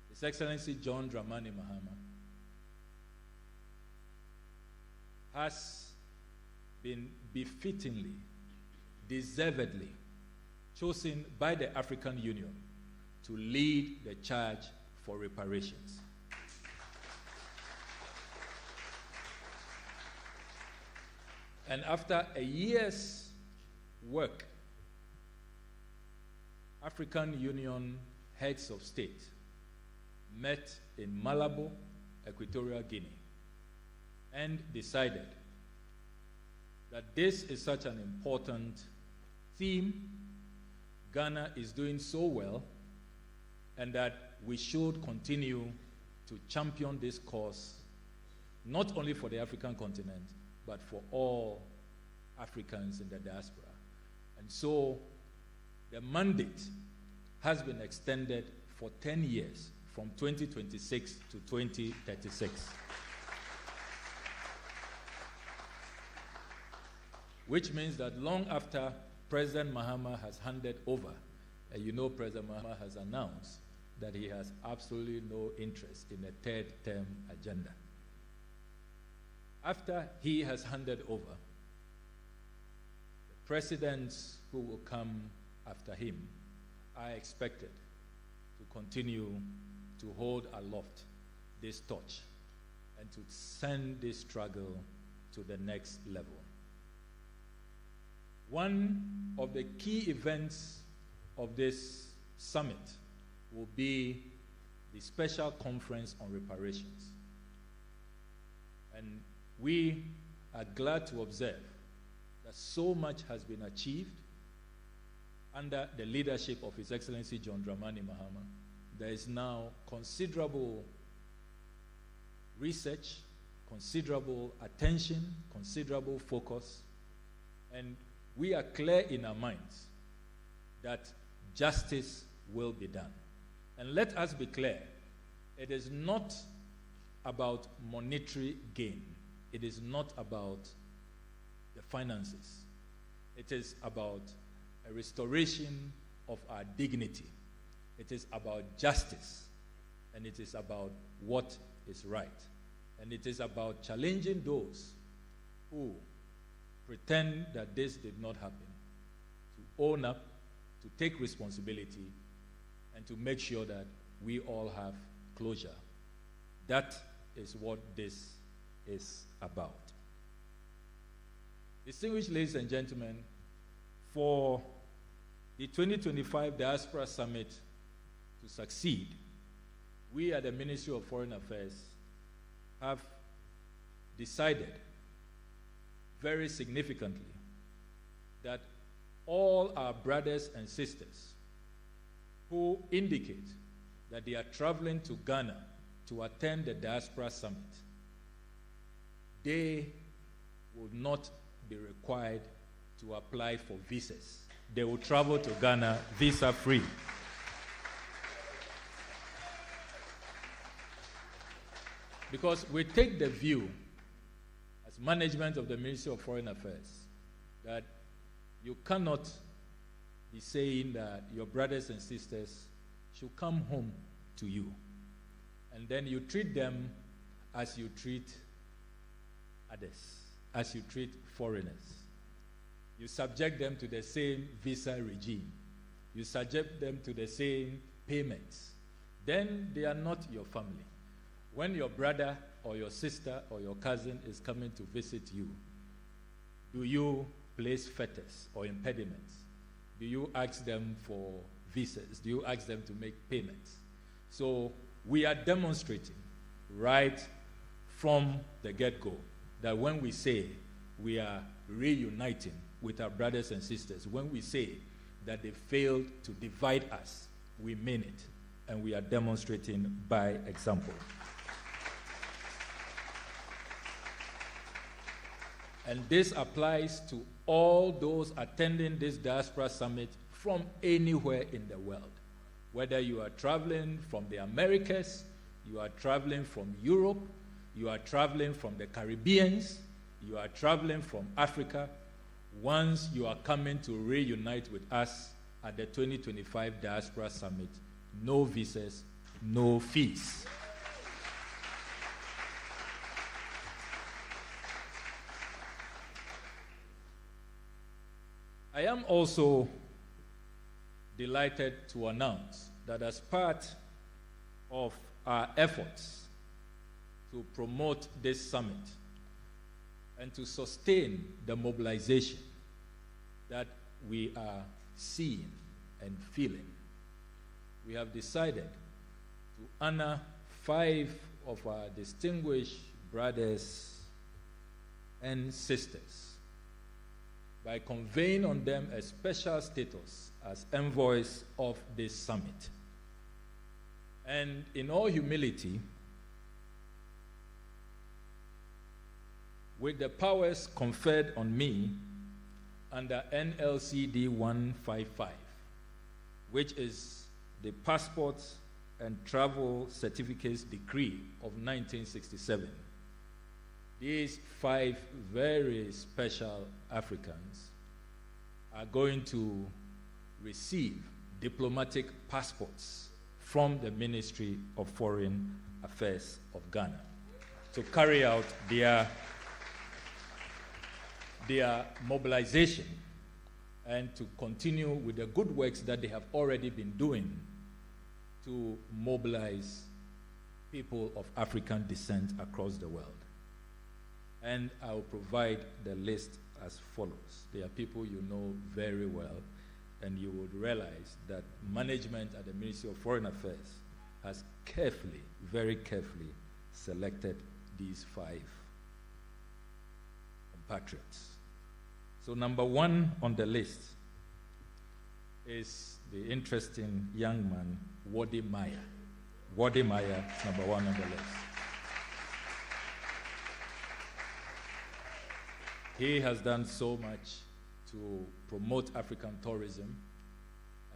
His Excellency John Dramani Mahama, has been befittingly, deservedly chosen by the African Union to lead the charge for reparations. And after a year's work, African Union heads of state met in Malabo, Equatorial Guinea, and decided that this is such an important theme, Ghana is doing so well, and that we should continue to champion this cause, not only for the African continent, but for all Africans in the diaspora. And so the mandate has been extended for 10 years, from 2026 to 2036. Which means that long after President Mahama has handed over, and you know President Mahama has announced that he has absolutely no interest in a third term agenda. After he has handed over, the presidents who will come after him are expected to continue to hold aloft this torch and to send this struggle to the next level. One of the key events of this summit will be the special conference on reparations. And we are glad to observe that so much has been achieved under the leadership of His Excellency John Dramani Mahama. There is now considerable research, considerable attention, considerable focus, and we are clear in our minds that justice will be done. And let us be clear, it is not about monetary gain. It is not about the finances. It is about a restoration of our dignity. It is about justice. And it is about what is right. And it is about challenging those who pretend that this did not happen, to own up, to take responsibility, and to make sure that we all have closure. That is what this is about. Distinguished ladies and gentlemen, for the 2025 Diaspora Summit to succeed, we at the Ministry of Foreign Affairs have decided very significantly that all our brothers and sisters who indicate that they are traveling to Ghana to attend the Diaspora Summit, they will not be required to apply for visas. They will travel to Ghana visa-free. Because we take the view, as management of the Ministry of Foreign Affairs, that you cannot be saying that your brothers and sisters should come home to you, and then you treat them as you treat others, as you treat foreigners. You subject them to the same visa regime. You subject them to the same payments. Then they are not your family. When your brother or your sister or your cousin is coming to visit you, do you place fetters or impediments? Do you ask them for visas? Do you ask them to make payments? So we are demonstrating right from the get-go that when we say we are reuniting with our brothers and sisters, when we say that they failed to divide us, we mean it, and we are demonstrating by example. And this applies to all those attending this Diaspora Summit from anywhere in the world. Whether you are traveling from the Americas, you are traveling from Europe, you are traveling from the Caribbean, you are traveling from Africa, once you are coming to reunite with us at the 2025 Diaspora Summit, no visas, no fees. I am also delighted to announce that as part of our efforts to promote this summit and to sustain the mobilization that we are seeing and feeling, we have decided to honor 5 of our distinguished brothers and sisters by conferring on them a special status as envoys of this summit. And in all humility, with the powers conferred on me under NLCD 155, which is the Passports and Travel Certificates Decree of 1967. These 5 very special Africans are going to receive diplomatic passports from the Ministry of Foreign Affairs of Ghana to carry out their mobilization and to continue with the good works that they have already been doing to mobilize people of African descent across the world. And I will provide the list as follows. They are people you know very well, and you would realize that management at the Ministry of Foreign Affairs has carefully, very carefully selected these 5 compatriots. So number 1 on the list is the interesting young man, Wode Maya. Wode Maya is number 1 on the list. He has done so much to promote African tourism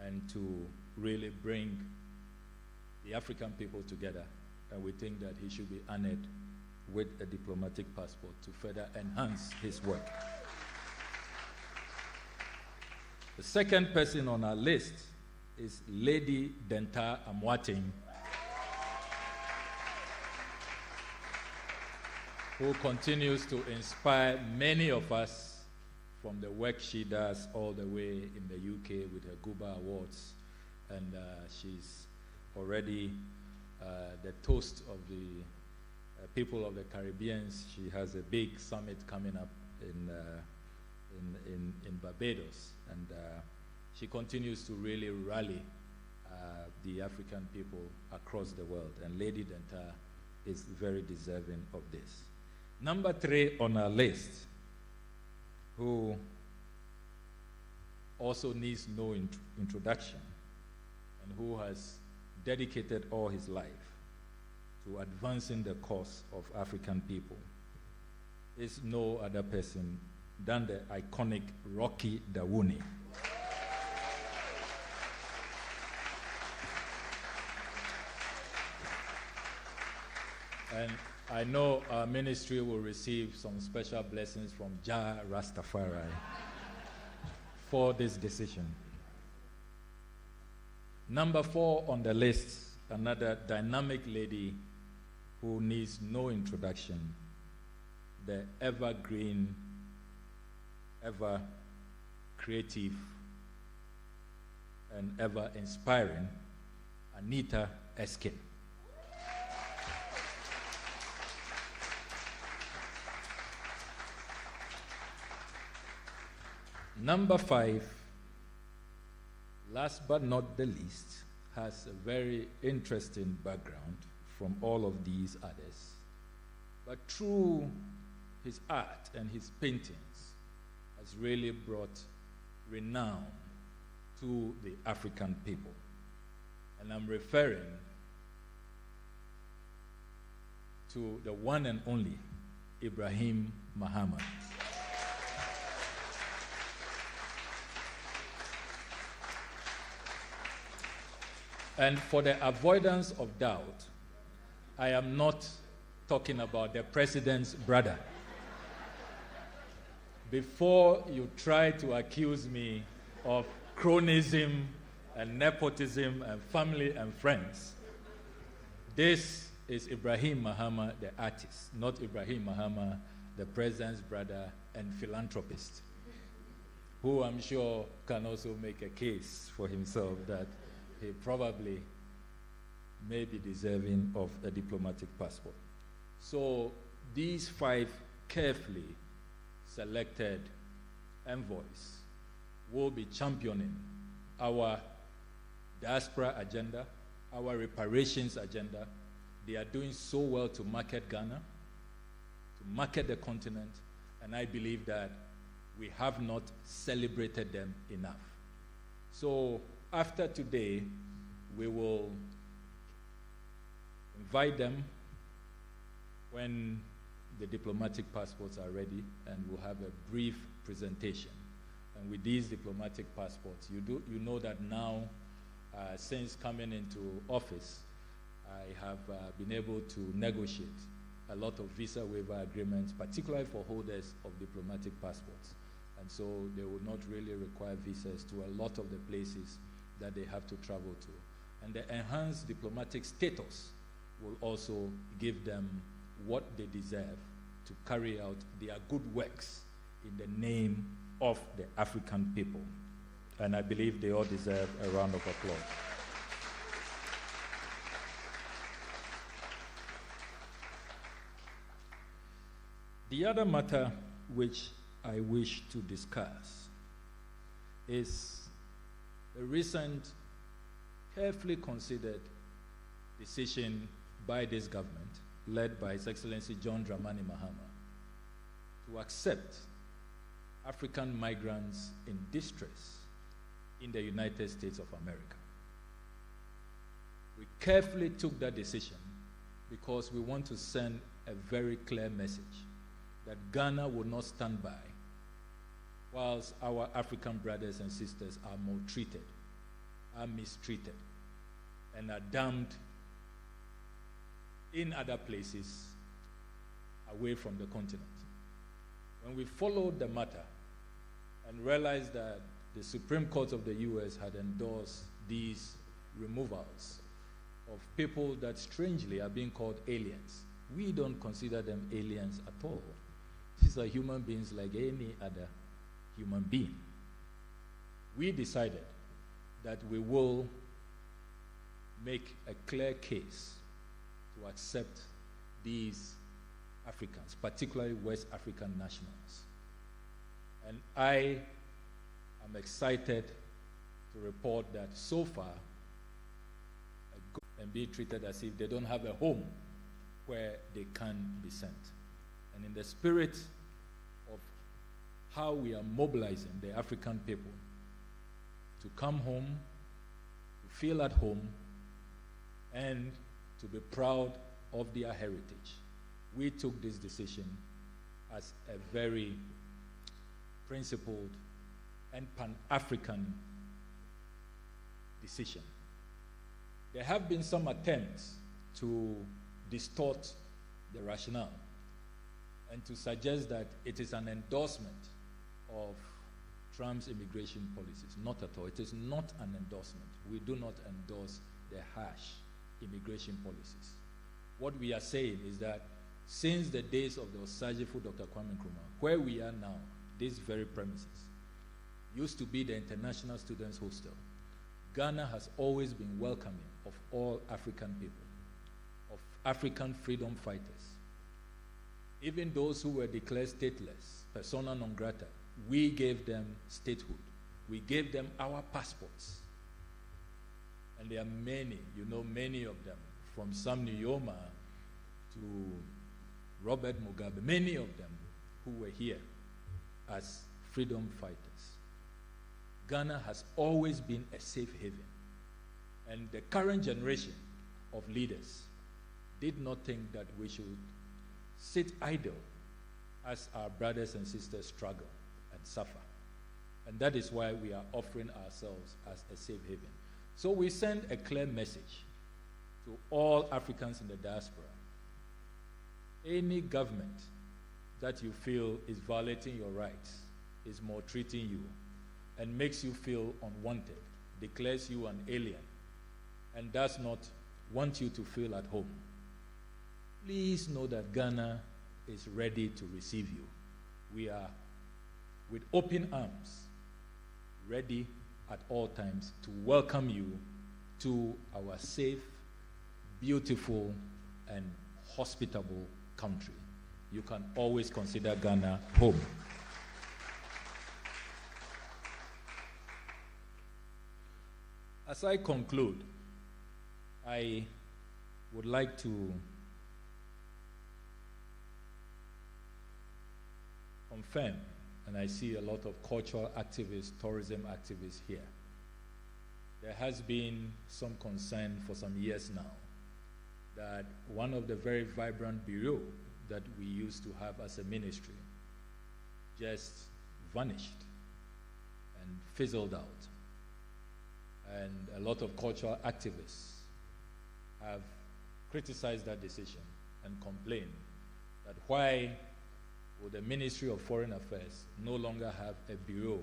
and to really bring the African people together. And we think that he should be honored with a diplomatic passport to further enhance his work. The second person on our list is Lady Denta Amwating, who continues to inspire many of us from the work she does all the way in the UK with her Guba Awards. And she's already the toast of the people of the Caribbean. She has a big summit coming up in Barbados. And she continues to really rally the African people across the world. And Lady Denta is very deserving of this. Number 3 on our list, who also needs no introduction and who has dedicated all his life to advancing the cause of African people, is no other person than the iconic Rocky Dawuni. And I know our ministry will receive some special blessings from Jah Rastafari for this decision. Number 4 on the list, another dynamic lady who needs no introduction, the evergreen, ever creative, and ever inspiring Anita Eskin. Number 5, last but not the least, has a very interesting background from all of these others. But through his art and his paintings, has really brought renown to the African people. And I'm referring to the one and only Ibrahim Mahama. And for the avoidance of doubt, I am not talking about the president's brother. Before you try to accuse me of cronism and nepotism and family and friends, this is Ibrahim Mahama, the artist, not Ibrahim Mahama, the president's brother and philanthropist, who I'm sure can also make a case for himself that he probably may be deserving of a diplomatic passport. So these 5 carefully selected envoys will be championing our diaspora agenda, our reparations agenda. They are doing so well to market Ghana, to market the continent, and I believe that we have not celebrated them enough. So after today, we will invite them when the diplomatic passports are ready, and we'll have a brief presentation And with these diplomatic passports, you know that now, since coming into office, I have been able to negotiate a lot of visa waiver agreements, particularly for holders of diplomatic passports. And so they will not really require visas to a lot of the places that they have to travel to. And the enhanced diplomatic status will also give them what they deserve to carry out their good works in the name of the African people. And I believe they all deserve a round of applause. The other matter which I wish to discuss is a recent, carefully considered decision by this government, led by His Excellency John Dramani Mahama, to accept African migrants in distress in the United States of America. We carefully took that decision because we want to send a very clear message that Ghana will not stand by whilst our African brothers and sisters are maltreated, are mistreated, and are dumped in other places away from the continent. When we followed the matter and realized that the Supreme Court of the U.S. had endorsed these removals of people that strangely are being called aliens, we don't consider them aliens at all. These are human beings like any other human being. We decided that we will make a clear case to accept these Africans, particularly West African nationals. And I am excited to report that so far, and be treated as if they don't have a home where they can be sent. And in the spirit of how we are mobilizing the African people to come home, to feel at home, and to be proud of their heritage, we took this decision as a very principled and Pan-African decision. There have been some attempts to distort the rationale and to suggest that it is an endorsement of Trump's immigration policies. Not at all. It is not an endorsement. We do not endorse the harsh immigration policies. What we are saying is that since the days of the Osagefo Dr. Kwame Nkrumah, where we are now, these very premises, used to be the International Students Hostel, Ghana has always been welcoming of all African people, of African freedom fighters. Even those who were declared stateless, persona non grata, we gave them statehood. We gave them our passports. And there are many, many of them, from Sam Nujoma to Robert Mugabe, many of them who were here as freedom fighters. Ghana has always been a safe haven. And the current generation of leaders did not think that we should sit idle as our brothers and sisters struggle and suffer. And that is why we are offering ourselves as a safe haven. So we send a clear message to all Africans in the diaspora. Any government that you feel is violating your rights, is maltreating you, and makes you feel unwanted, declares you an alien, and does not want you to feel at home, please know that Ghana is ready to receive you. We are, with open arms, ready at all times to welcome you to our safe, beautiful, and hospitable country. You can always consider Ghana home. As I conclude, I would like to confirm, and I see a lot of cultural activists, tourism activists here. There has been some concern for some years now that one of the very vibrant bureaux that we used to have as a ministry just vanished. and fizzled out. And a lot of cultural activists have criticized that decision and complained that why would the Ministry of Foreign Affairs no longer have a bureau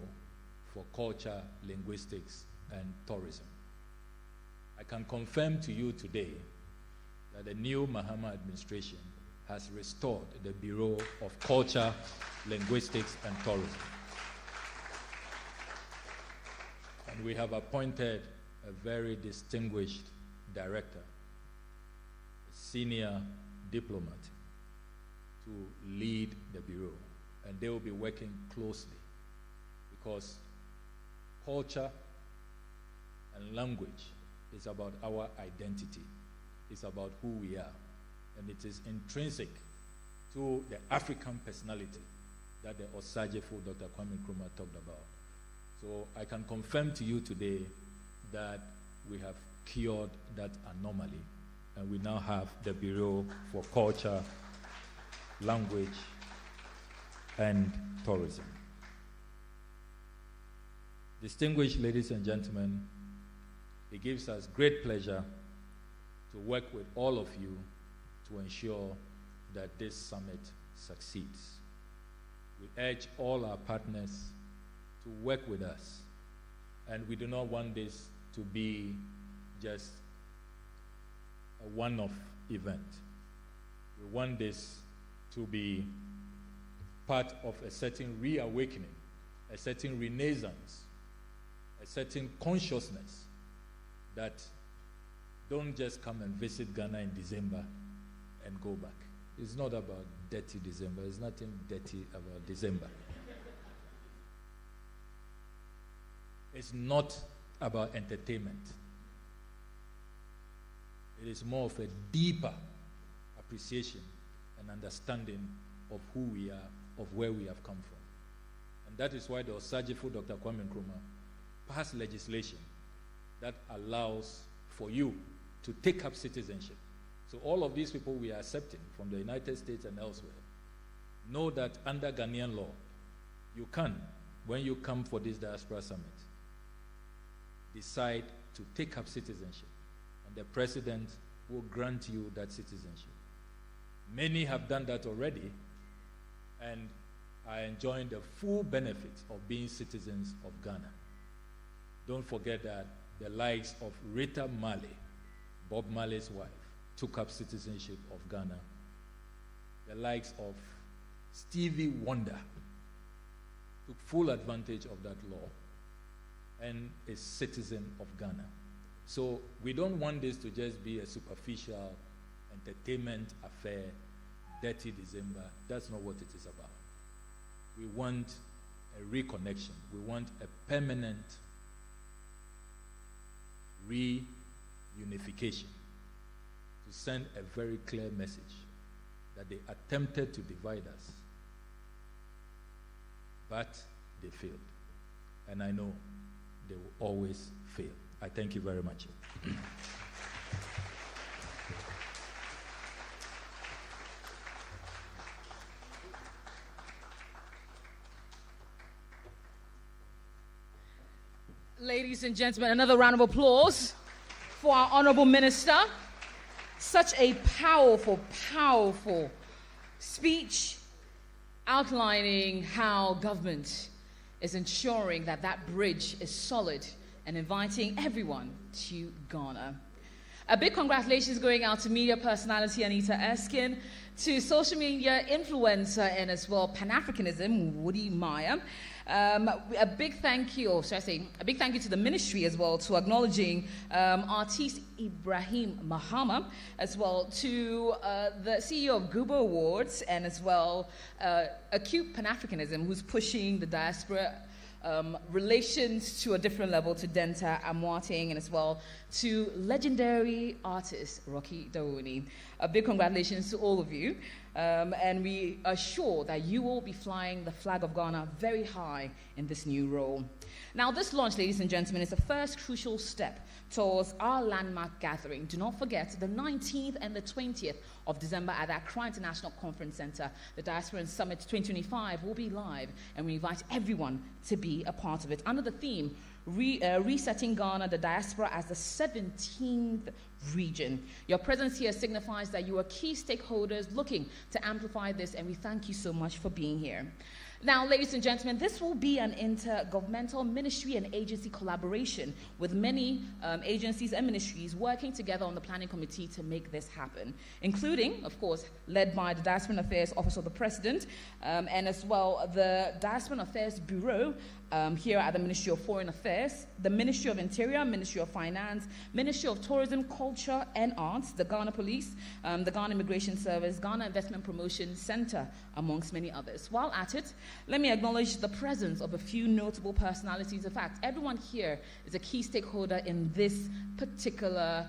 for culture, linguistics, and tourism. I can confirm to you today that the new Mahama administration has restored the Bureau of Culture, Linguistics, and Tourism. And we have appointed a very distinguished director, a senior diplomat, to lead the Bureau. And they will be working closely because culture and language is about our identity. It's about who we are. And it is intrinsic to the African personality that the Osagefo Dr. Kwame Nkrumah talked about. So I can confirm to you today that we have cured that anomaly, and we now have the Bureau for Culture, Language, and Tourism. Distinguished ladies and gentlemen, it gives us great pleasure to work with all of you to ensure that this summit succeeds. We urge all our partners to work with us, and we do not want this to be just a one-off event. We want this to be part of a certain reawakening, a certain renaissance, a certain consciousness that don't just come and visit Ghana in December and go back. It's not about dirty December. There's nothing dirty about December. It's not about entertainment. It is more of a deeper appreciation and understanding of who we are, of where we have come from. And that is why the Osagefo Dr. Kwame Nkrumah passed legislation that allows for you to take up citizenship. So all of these people we are accepting from the United States and elsewhere know that under Ghanaian law, you can, when you come for this Diaspora Summit, decide to take up citizenship, and the president will grant you that citizenship. Many have done that already and are enjoying the full benefits of being citizens of Ghana. Don't forget that the likes of Rita Marley, Bob Marley's wife, took up citizenship of Ghana. The likes of Stevie Wonder took full advantage of that law and is citizen of Ghana. So we don't want this to just be a superficial entertainment affair, dirty December. That's not what it is about. We want a reconnection. We want a permanent reunification to send a very clear message that they attempted to divide us, but they failed. And I know they will always fail. I thank you very much. Ladies and gentlemen, another round of applause for our Honorable Minister. Such a powerful, powerful speech outlining how government is ensuring that that bridge is solid and inviting everyone to Ghana. A big congratulations going out to media personality Anita Erskine, to social media influencer and as well Pan-Africanism, Woody Meyer. A big thank you, or should I say, a big thank you to the ministry as well, to acknowledging artist Ibrahim Mahama, as well to the CEO of Gubo Awards, and as well Acute Pan-Africanism, who's pushing the diaspora relations to a different level, to Denta Amwating, and as well to legendary artist Rocky Daoni. A big congratulations to all of you. And we are sure that you will be flying the flag of Ghana very high in this new role. Now, this launch, ladies and gentlemen, is the first crucial step towards our landmark gathering. Do not forget, the 19th and the 20th of December at the Accra International Conference Center, the Diaspora Summit 2025 will be live, and we invite everyone to be a part of it under the theme, Resetting Ghana, the Diaspora as the 17th region. Your presence here signifies that you are key stakeholders looking to amplify this, and we thank you so much for being here. Now, ladies and gentlemen, this will be an intergovernmental ministry and agency collaboration with many agencies and ministries working together on the planning committee to make this happen, including, of course, led by the Diaspora Affairs Office of the President, and as well the Diaspora Affairs Bureau here at the Ministry of Foreign Affairs, the Ministry of Interior, Ministry of Finance, Ministry of Tourism, Culture and Arts, the Ghana Police, the Ghana Immigration Service, Ghana Investment Promotion Center, amongst many others. While at it, let me acknowledge the presence of a few notable personalities. In fact, everyone here is a key stakeholder in this particular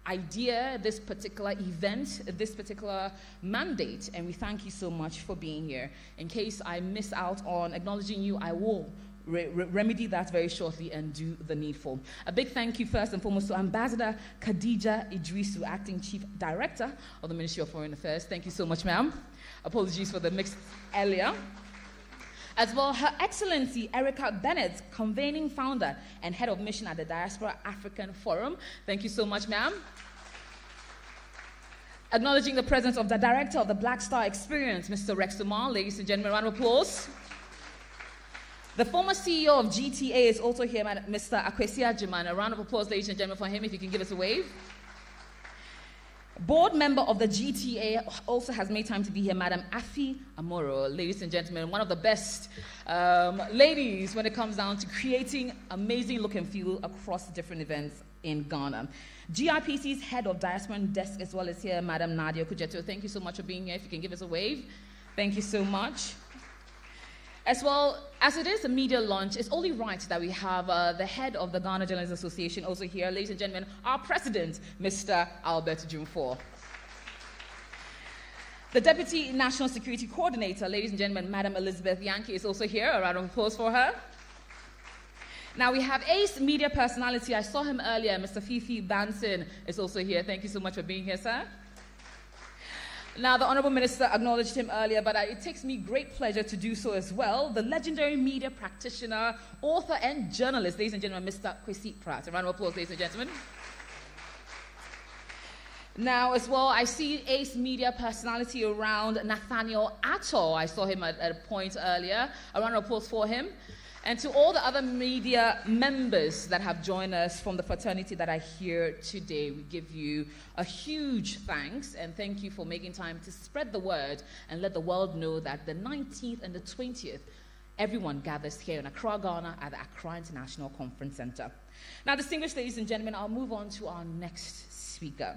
idea, this particular event, this particular mandate, and we thank you so much for being here. In case I miss out on acknowledging you, I will remedy that very shortly and do the needful. A big thank you first and foremost to Ambassador Khadija Idrisu, Acting Chief Director of the Ministry of Foreign Affairs. Thank you so much, ma'am. Apologies for the mix earlier. As well, Her Excellency Erica Bennett, Convening Founder and Head of Mission at the Diaspora African Forum. Thank you so much, ma'am. Acknowledging the presence of the Director of the Black Star Experience, Mr. Rex Umar. Ladies and gentlemen, round of applause. The former CEO of GTA is also here, Mr. Akwesia Jiman. A round of applause, ladies and gentlemen, for him, if you can give us a wave. Board member of the GTA also has made time to be here, Madam Afi Amoro. Ladies and gentlemen, one of the best ladies when it comes down to creating amazing look and feel across different events in Ghana. GIPC's head of diaspora desk as well as here, Madam Nadia Kujeto. Thank you so much for being here. If you can give us a wave. Thank you so much. As well, as it is a media launch, it's only right that we have the head of the Ghana Journalists Association also here. Ladies and gentlemen, our president, Mr. Albert Jumfor. The Deputy National Security Coordinator, ladies and gentlemen, Madam Elizabeth Yankee is also here. A round of applause for her. Now we have ace media personality. I saw him earlier. Mr. Fifi Banson is also here. Thank you so much for being here, sir. Now, the Honorable Minister acknowledged him earlier, but it takes me great pleasure to do so as well. The legendary media practitioner, author, and journalist, ladies and gentlemen, Mr. Kwesi Pratt. A round of applause, ladies and gentlemen. Now, as well, I see ace media personality around Nathaniel Atto. I saw him at a point earlier. A round of applause for him. And to all the other media members that have joined us from the fraternity that are here today, we give you a huge thanks and thank you for making time to spread the word and let the world know that the 19th and the 20th, everyone gathers here in Accra, Ghana at the Accra International Conference Center. Now, distinguished ladies and gentlemen, I'll move on to our next speaker.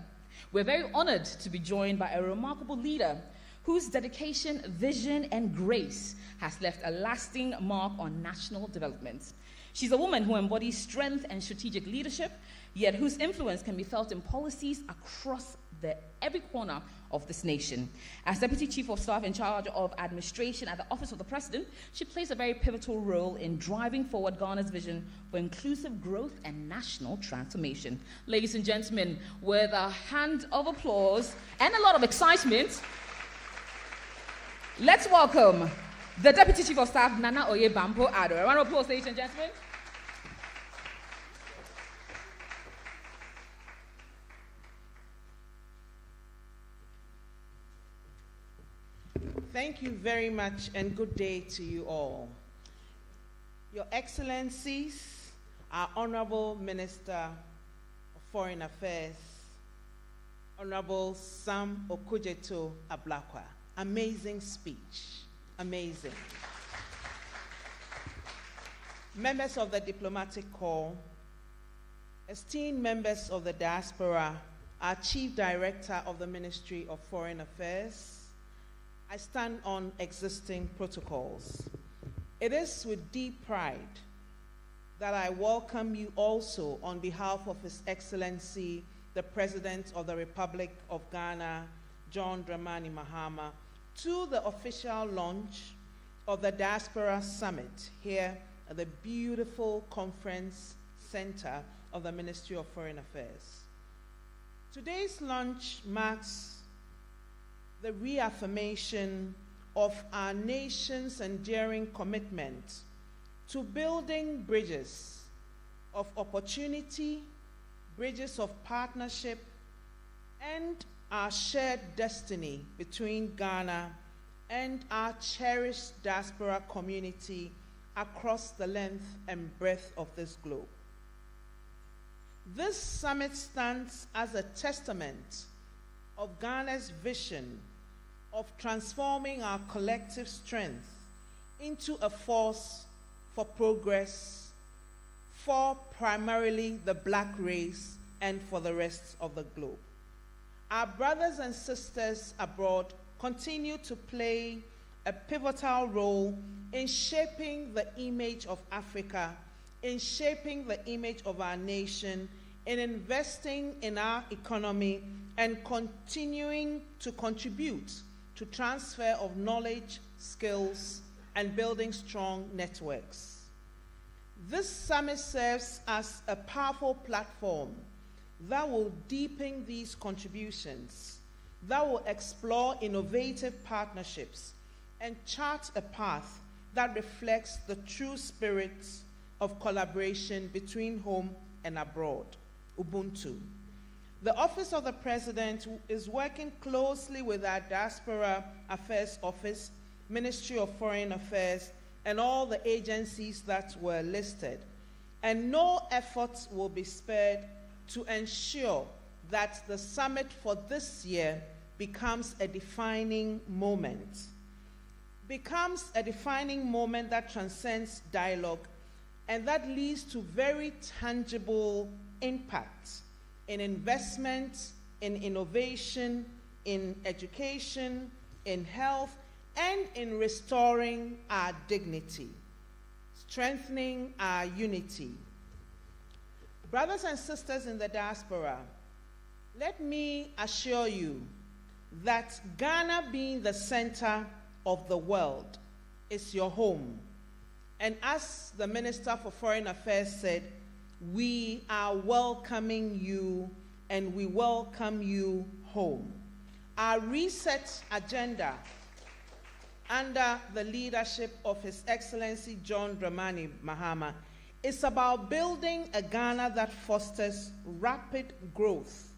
We're very honored to be joined by a remarkable leader whose dedication, vision, and grace has left a lasting mark on national development. She's a woman who embodies strength and strategic leadership, yet whose influence can be felt in policies across every corner of this nation. As Deputy Chief of Staff in charge of administration at the Office of the President, she plays a very pivotal role in driving forward Ghana's vision for inclusive growth and national transformation. Ladies and gentlemen, with a hand of applause and a lot of excitement, let's welcome the Deputy Chief of Staff, Nana Oye Bampo Addo. A round of applause, ladies and gentlemen. Thank you very much and good day to you all. Your Excellencies, our Honorable Minister of Foreign Affairs, Honorable Sam Okujeto Ablakwa. Amazing speech, amazing. Members of the Diplomatic Corps, esteemed members of the Diaspora, our Chief Director of the Ministry of Foreign Affairs, I stand on existing protocols. It is with deep pride that I welcome you also on behalf of His Excellency, the President of the Republic of Ghana, John Dramani Mahama, to the official launch of the Diaspora Summit here at the beautiful conference center of the Ministry of Foreign Affairs. Today's launch marks the reaffirmation of our nation's enduring commitment to building bridges of opportunity, bridges of partnership, and our shared destiny between Ghana and our cherished diaspora community across the length and breadth of this globe. This summit stands as a testament of Ghana's vision of transforming our collective strength into a force for progress for primarily the Black race and for the rest of the globe. Our brothers and sisters abroad continue to play a pivotal role in shaping the image of Africa, in shaping the image of our nation, in investing in our economy, and continuing to contribute to transfer of knowledge, skills, and building strong networks. This summit serves as a powerful platform that will deepen these contributions, that will explore innovative partnerships, and chart a path that reflects the true spirit of collaboration between home and abroad, Ubuntu. The Office of the President is working closely with our Diaspora Affairs Office, Ministry of Foreign Affairs, and all the agencies that were listed. And no efforts will be spared to ensure that the summit for this year becomes a defining moment. Becomes a defining moment that transcends dialogue and that leads to very tangible impact in investment, in innovation, in education, in health, and in restoring our dignity, strengthening our unity. Brothers and sisters in the diaspora, let me assure you that Ghana, being the center of the world, is your home. And as the Minister for Foreign Affairs said, we are welcoming you and we welcome you home. Our reset agenda, under the leadership of His Excellency John Dramani Mahama, is about building a Ghana that fosters rapid growth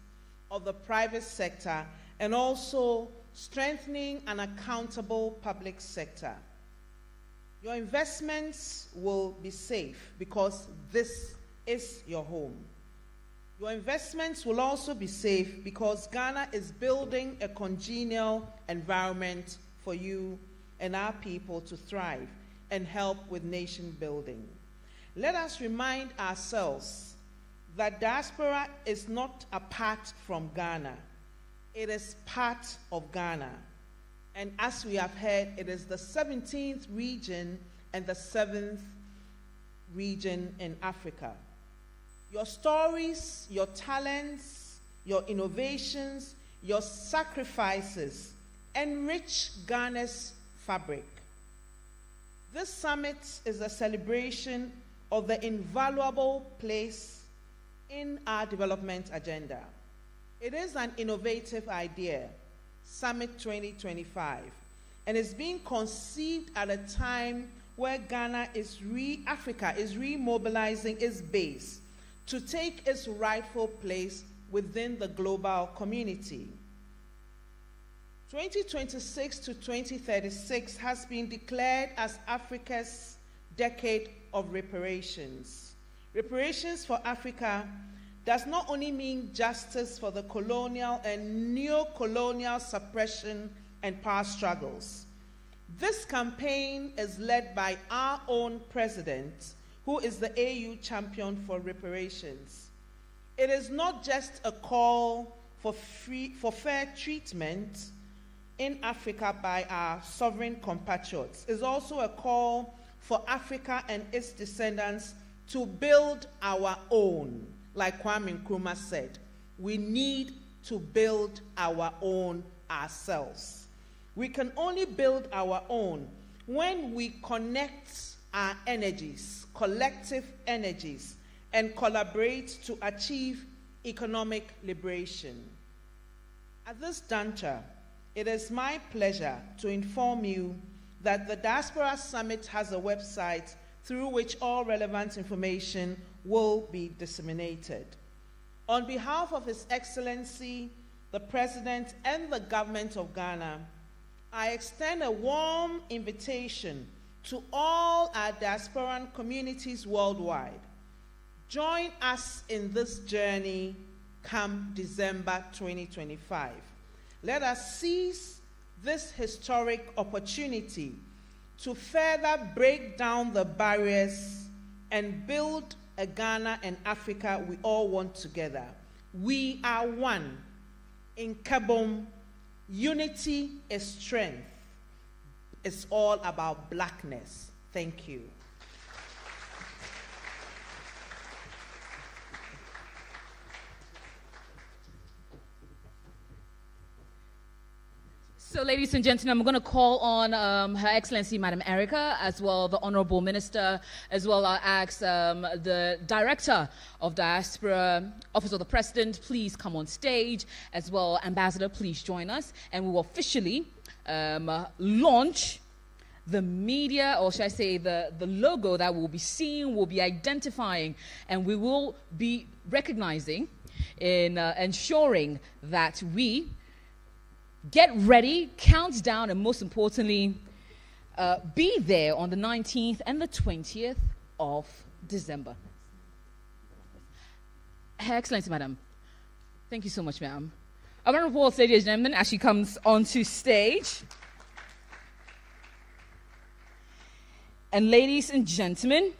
of the private sector and also strengthening an accountable public sector. Your investments will be safe because this is your home. Your investments will also be safe because Ghana is building a congenial environment for you and our people to thrive and help with nation building. Let us remind ourselves that diaspora is not apart from Ghana. It is part of Ghana. And as we have heard, it is the 17th region and the 7th region in Africa. Your stories, your talents, your innovations, your sacrifices enrich Ghana's fabric. This summit is a celebration of the invaluable place in our development agenda. It is an innovative idea, Summit 2025, and it's being conceived at a time where Africa is remobilizing its base to take its rightful place within the global community. 2026 to 2036 has been declared as Africa's decade of reparations. Reparations for Africa does not only mean justice for the colonial and neo-colonial suppression and power struggles. This campaign is led by our own president, who is the AU champion for reparations. It is not just a call for fair treatment in Africa by our sovereign compatriots. It's also a call for Africa and its descendants to build our own. Like Kwame Nkrumah said, we need to build our own ourselves. We can only build our own when we connect our energies, collective energies, and collaborate to achieve economic liberation. At this juncture, it is my pleasure to inform you that the Diaspora Summit has a website through which all relevant information will be disseminated. On behalf of His Excellency, the President, and the Government of Ghana, I extend a warm invitation to all our diasporan communities worldwide. Join us in this journey come December 2025. Let us seize this historic opportunity to further break down the barriers and build a Ghana and Africa we all want together. We are one. In Kabom, unity is strength. It's all about blackness. Thank you. So, ladies and gentlemen, I'm going to call on Her Excellency, Madam Erica, as well the Honorable Minister, as well I'll ask the Director of Diaspora, Office of the President, please come on stage, as well Ambassador, please join us, and we will officially launch the media, or should I say the logo that we'll be seeing, we'll be identifying, and we will be recognizing in ensuring that we get ready, count down, and most importantly, be there on the 19th and the 20th of December. Her Excellency, Madam, thank you so much, ma'am. I want to report, ladies and gentlemen, as she comes onto stage. And ladies and gentlemen,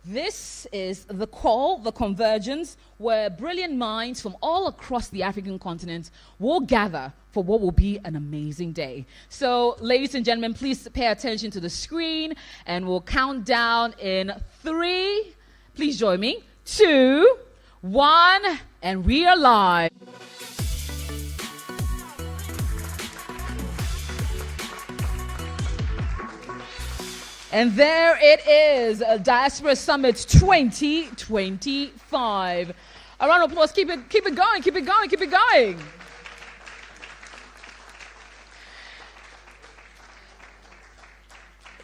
this is the call, the convergence, where brilliant minds from all across the African continent will gather for what will be an amazing day. So, ladies and gentlemen, please pay attention to the screen, and we'll count down in 3, please join me, 2, 1, and we are live. And there it is, Diaspora Summit 2025. A round of applause, keep it going, keep it going, keep it going.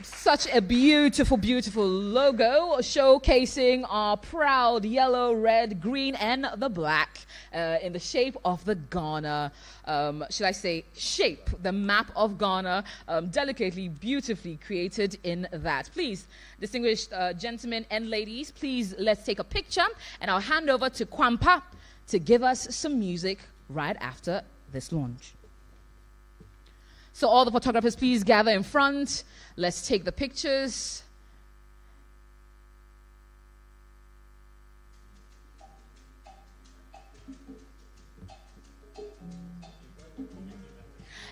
Such a beautiful, beautiful logo showcasing our proud yellow, red, green, and the black in the shape of the Ghana, should I say, shape, the map of Ghana, delicately, beautifully created in that. Please, distinguished gentlemen and ladies, please let's take a picture, and I'll hand over to Kwampa to give us some music right after this launch. So all the photographers, please gather in front. Let's take the pictures.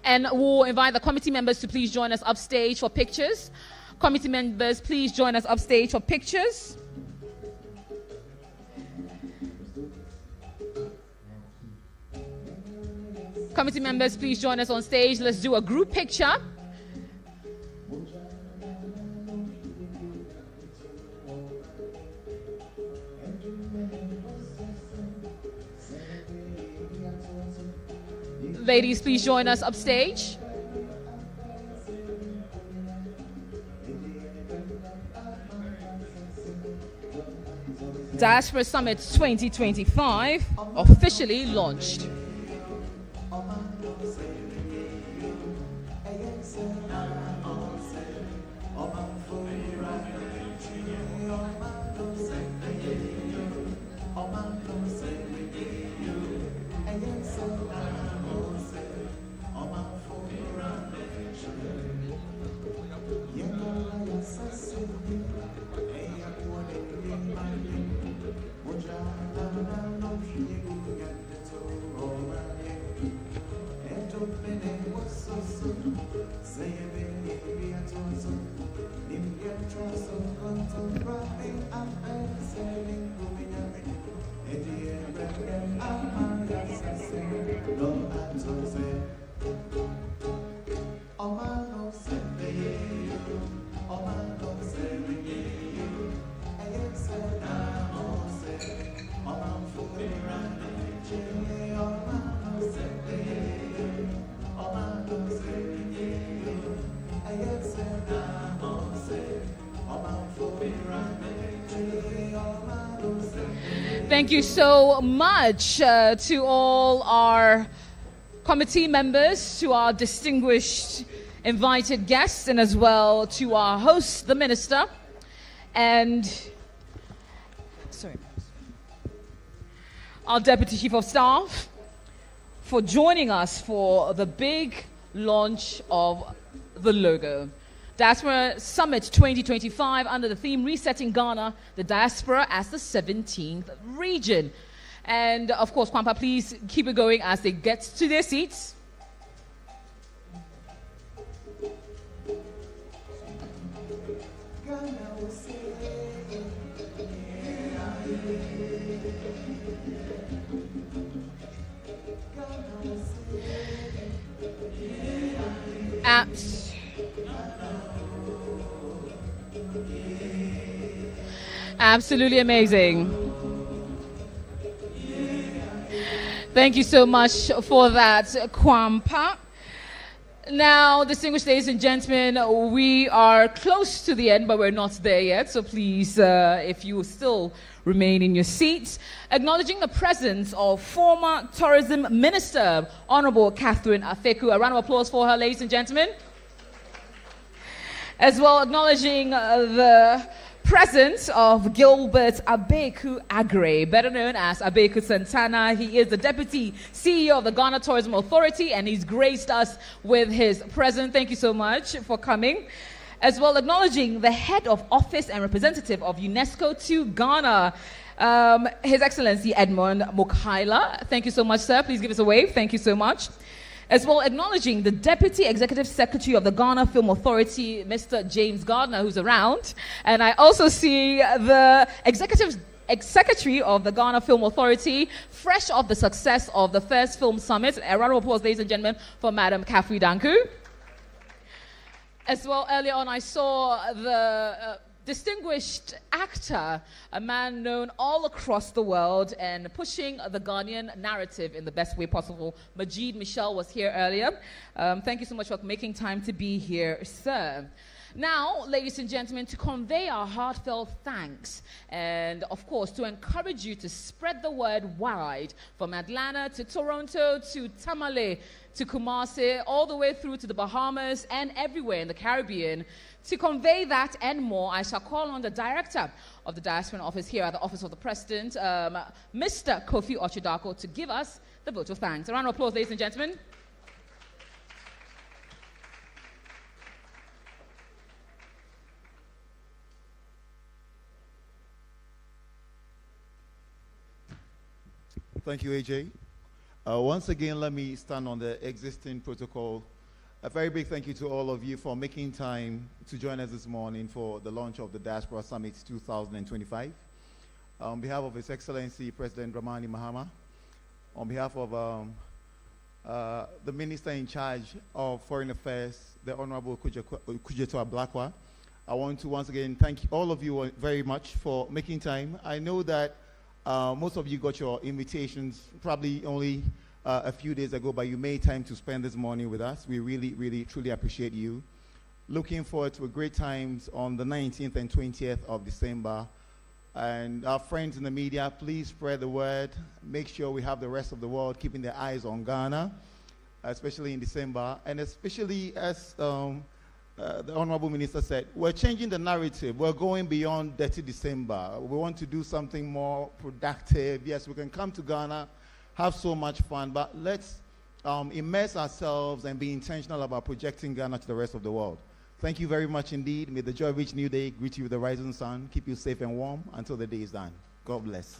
And we'll invite the committee members to please join us upstage for pictures. Committee members, please join us upstage for pictures. Committee members, please join us on stage. Let's do a group picture. Ladies, please join us upstage. Diaspora Summit 2025 officially launched. Thank you so much to all our committee members, to our distinguished invited guests, and as well to our host, the minister, and our Deputy Chief of Staff, for joining us for the big launch of the logo. Diaspora Summit 2025 under the theme Resetting Ghana, the Diaspora as the 17th region. And of course, Kwampa, please keep it going as they get to their seats. Absolutely amazing. Thank you so much for that, Kwampa. Now, distinguished ladies and gentlemen, we are close to the end, but we're not there yet. So please, if you still remain in your seats, acknowledging the presence of former Tourism Minister, Honorable Catherine Afeku. A round of applause for her, ladies and gentlemen. As well, acknowledging the presence of Gilbert Abeku Agre, better known as Abeku Santana. He is the Deputy CEO of the Ghana Tourism Authority, and he's graced us with his presence. Thank you so much for coming. As well, acknowledging the Head of Office and Representative of UNESCO to Ghana, His Excellency Edmond Mokhaila. Thank you so much, sir. Please give us a wave. Thank you so much. As well, acknowledging the Deputy Executive Secretary of the Ghana Film Authority, Mr. James Gardner, who's around. And I also see the Executive Secretary of the Ghana Film Authority, fresh off the success of the first film summit. A round of applause, ladies and gentlemen, for Madam Kafui Danku. As well, earlier on, I saw the distinguished actor, a man known all across the world and pushing the Ghanaian narrative in the best way possible. Majid Michel was here earlier. Thank you so much for making time to be here, sir. Now, ladies and gentlemen, to convey our heartfelt thanks and, of course, to encourage you to spread the word wide from Atlanta to Toronto to Tamale to Kumasi, all the way through to the Bahamas and everywhere in the Caribbean. To convey that and more, I shall call on the Director of the Diaspora Office here at the Office of the President, Mr. Kofi Ochidako, to give us the vote of thanks. A round of applause, ladies and gentlemen. Thank you, AJ. Once again, let me stand on the existing protocol. A very big thank you to all of you for making time to join us this morning for the launch of the Diaspora Summit 2025. On behalf of His Excellency President Dramani Mahama, on behalf of the Minister in charge of Foreign Affairs, the Honorable Kujeto Ablakwa, I want to once again thank all of you very much for making time. I know that most of you got your invitations probably only a few days ago, but you made time to spend this morning with us. We really, really, truly appreciate you. Looking forward to a great times on the 19th and 20th of December. And our friends in the media, please spread the word. Make sure we have the rest of the world keeping their eyes on Ghana, especially in December. And especially as the Honorable Minister said, we're changing the narrative. We're going beyond Dirty December. We want to do something more productive. Yes, we can come to Ghana, have so much fun, but let's immerse ourselves and be intentional about projecting Ghana to the rest of the world. Thank you very much indeed. May the joy of each new day greet you with the rising sun, keep you safe and warm until the day is done. God bless.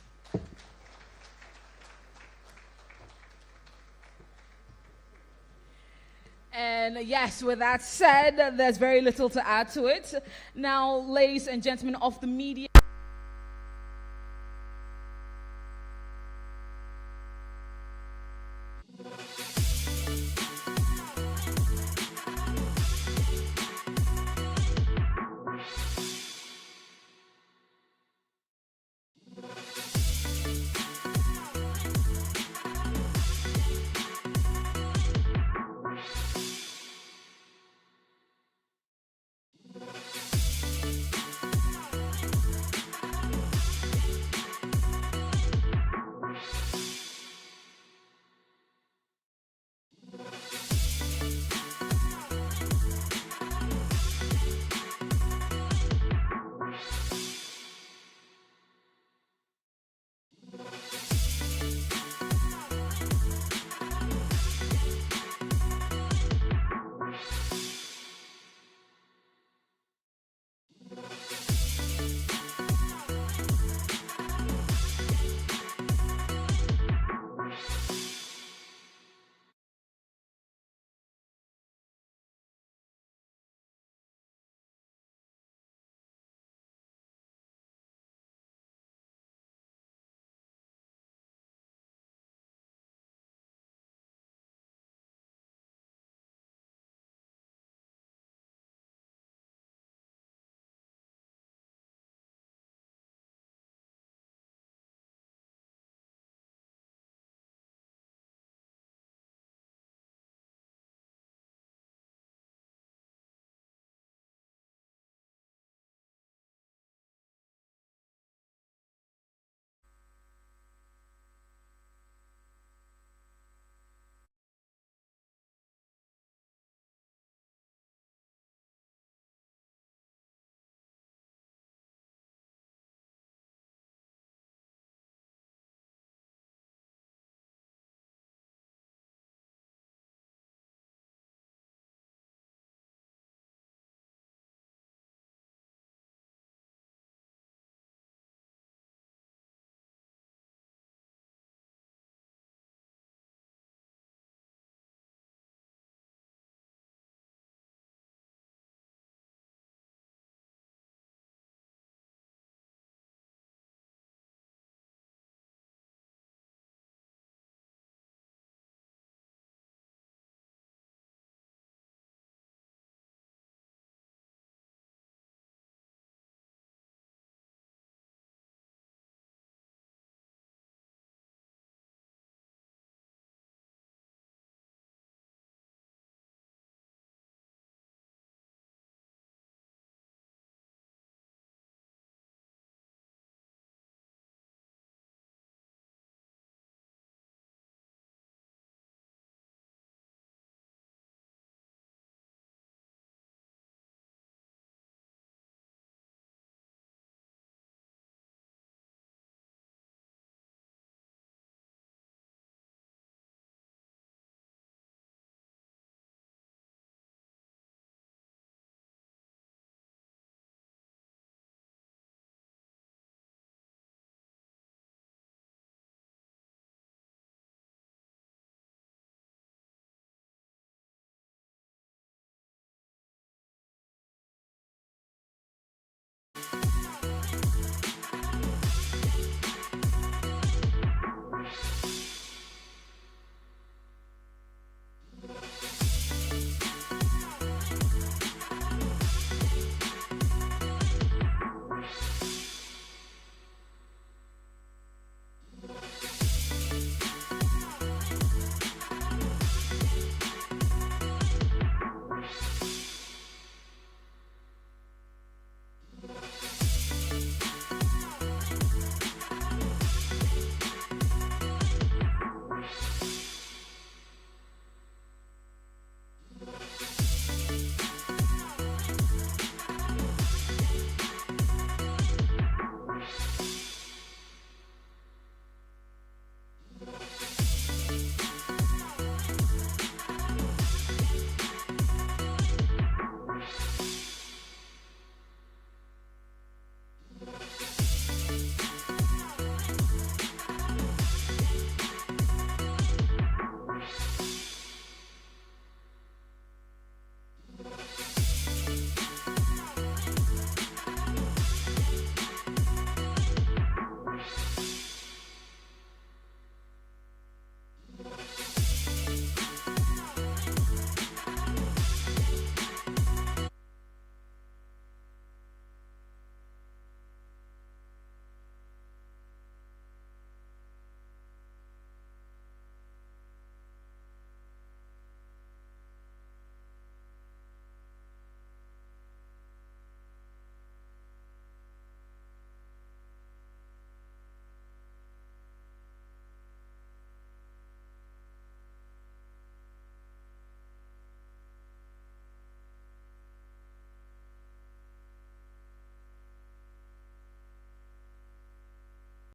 And yes, with that said, there's very little to add to it. Now, ladies and gentlemen of the media,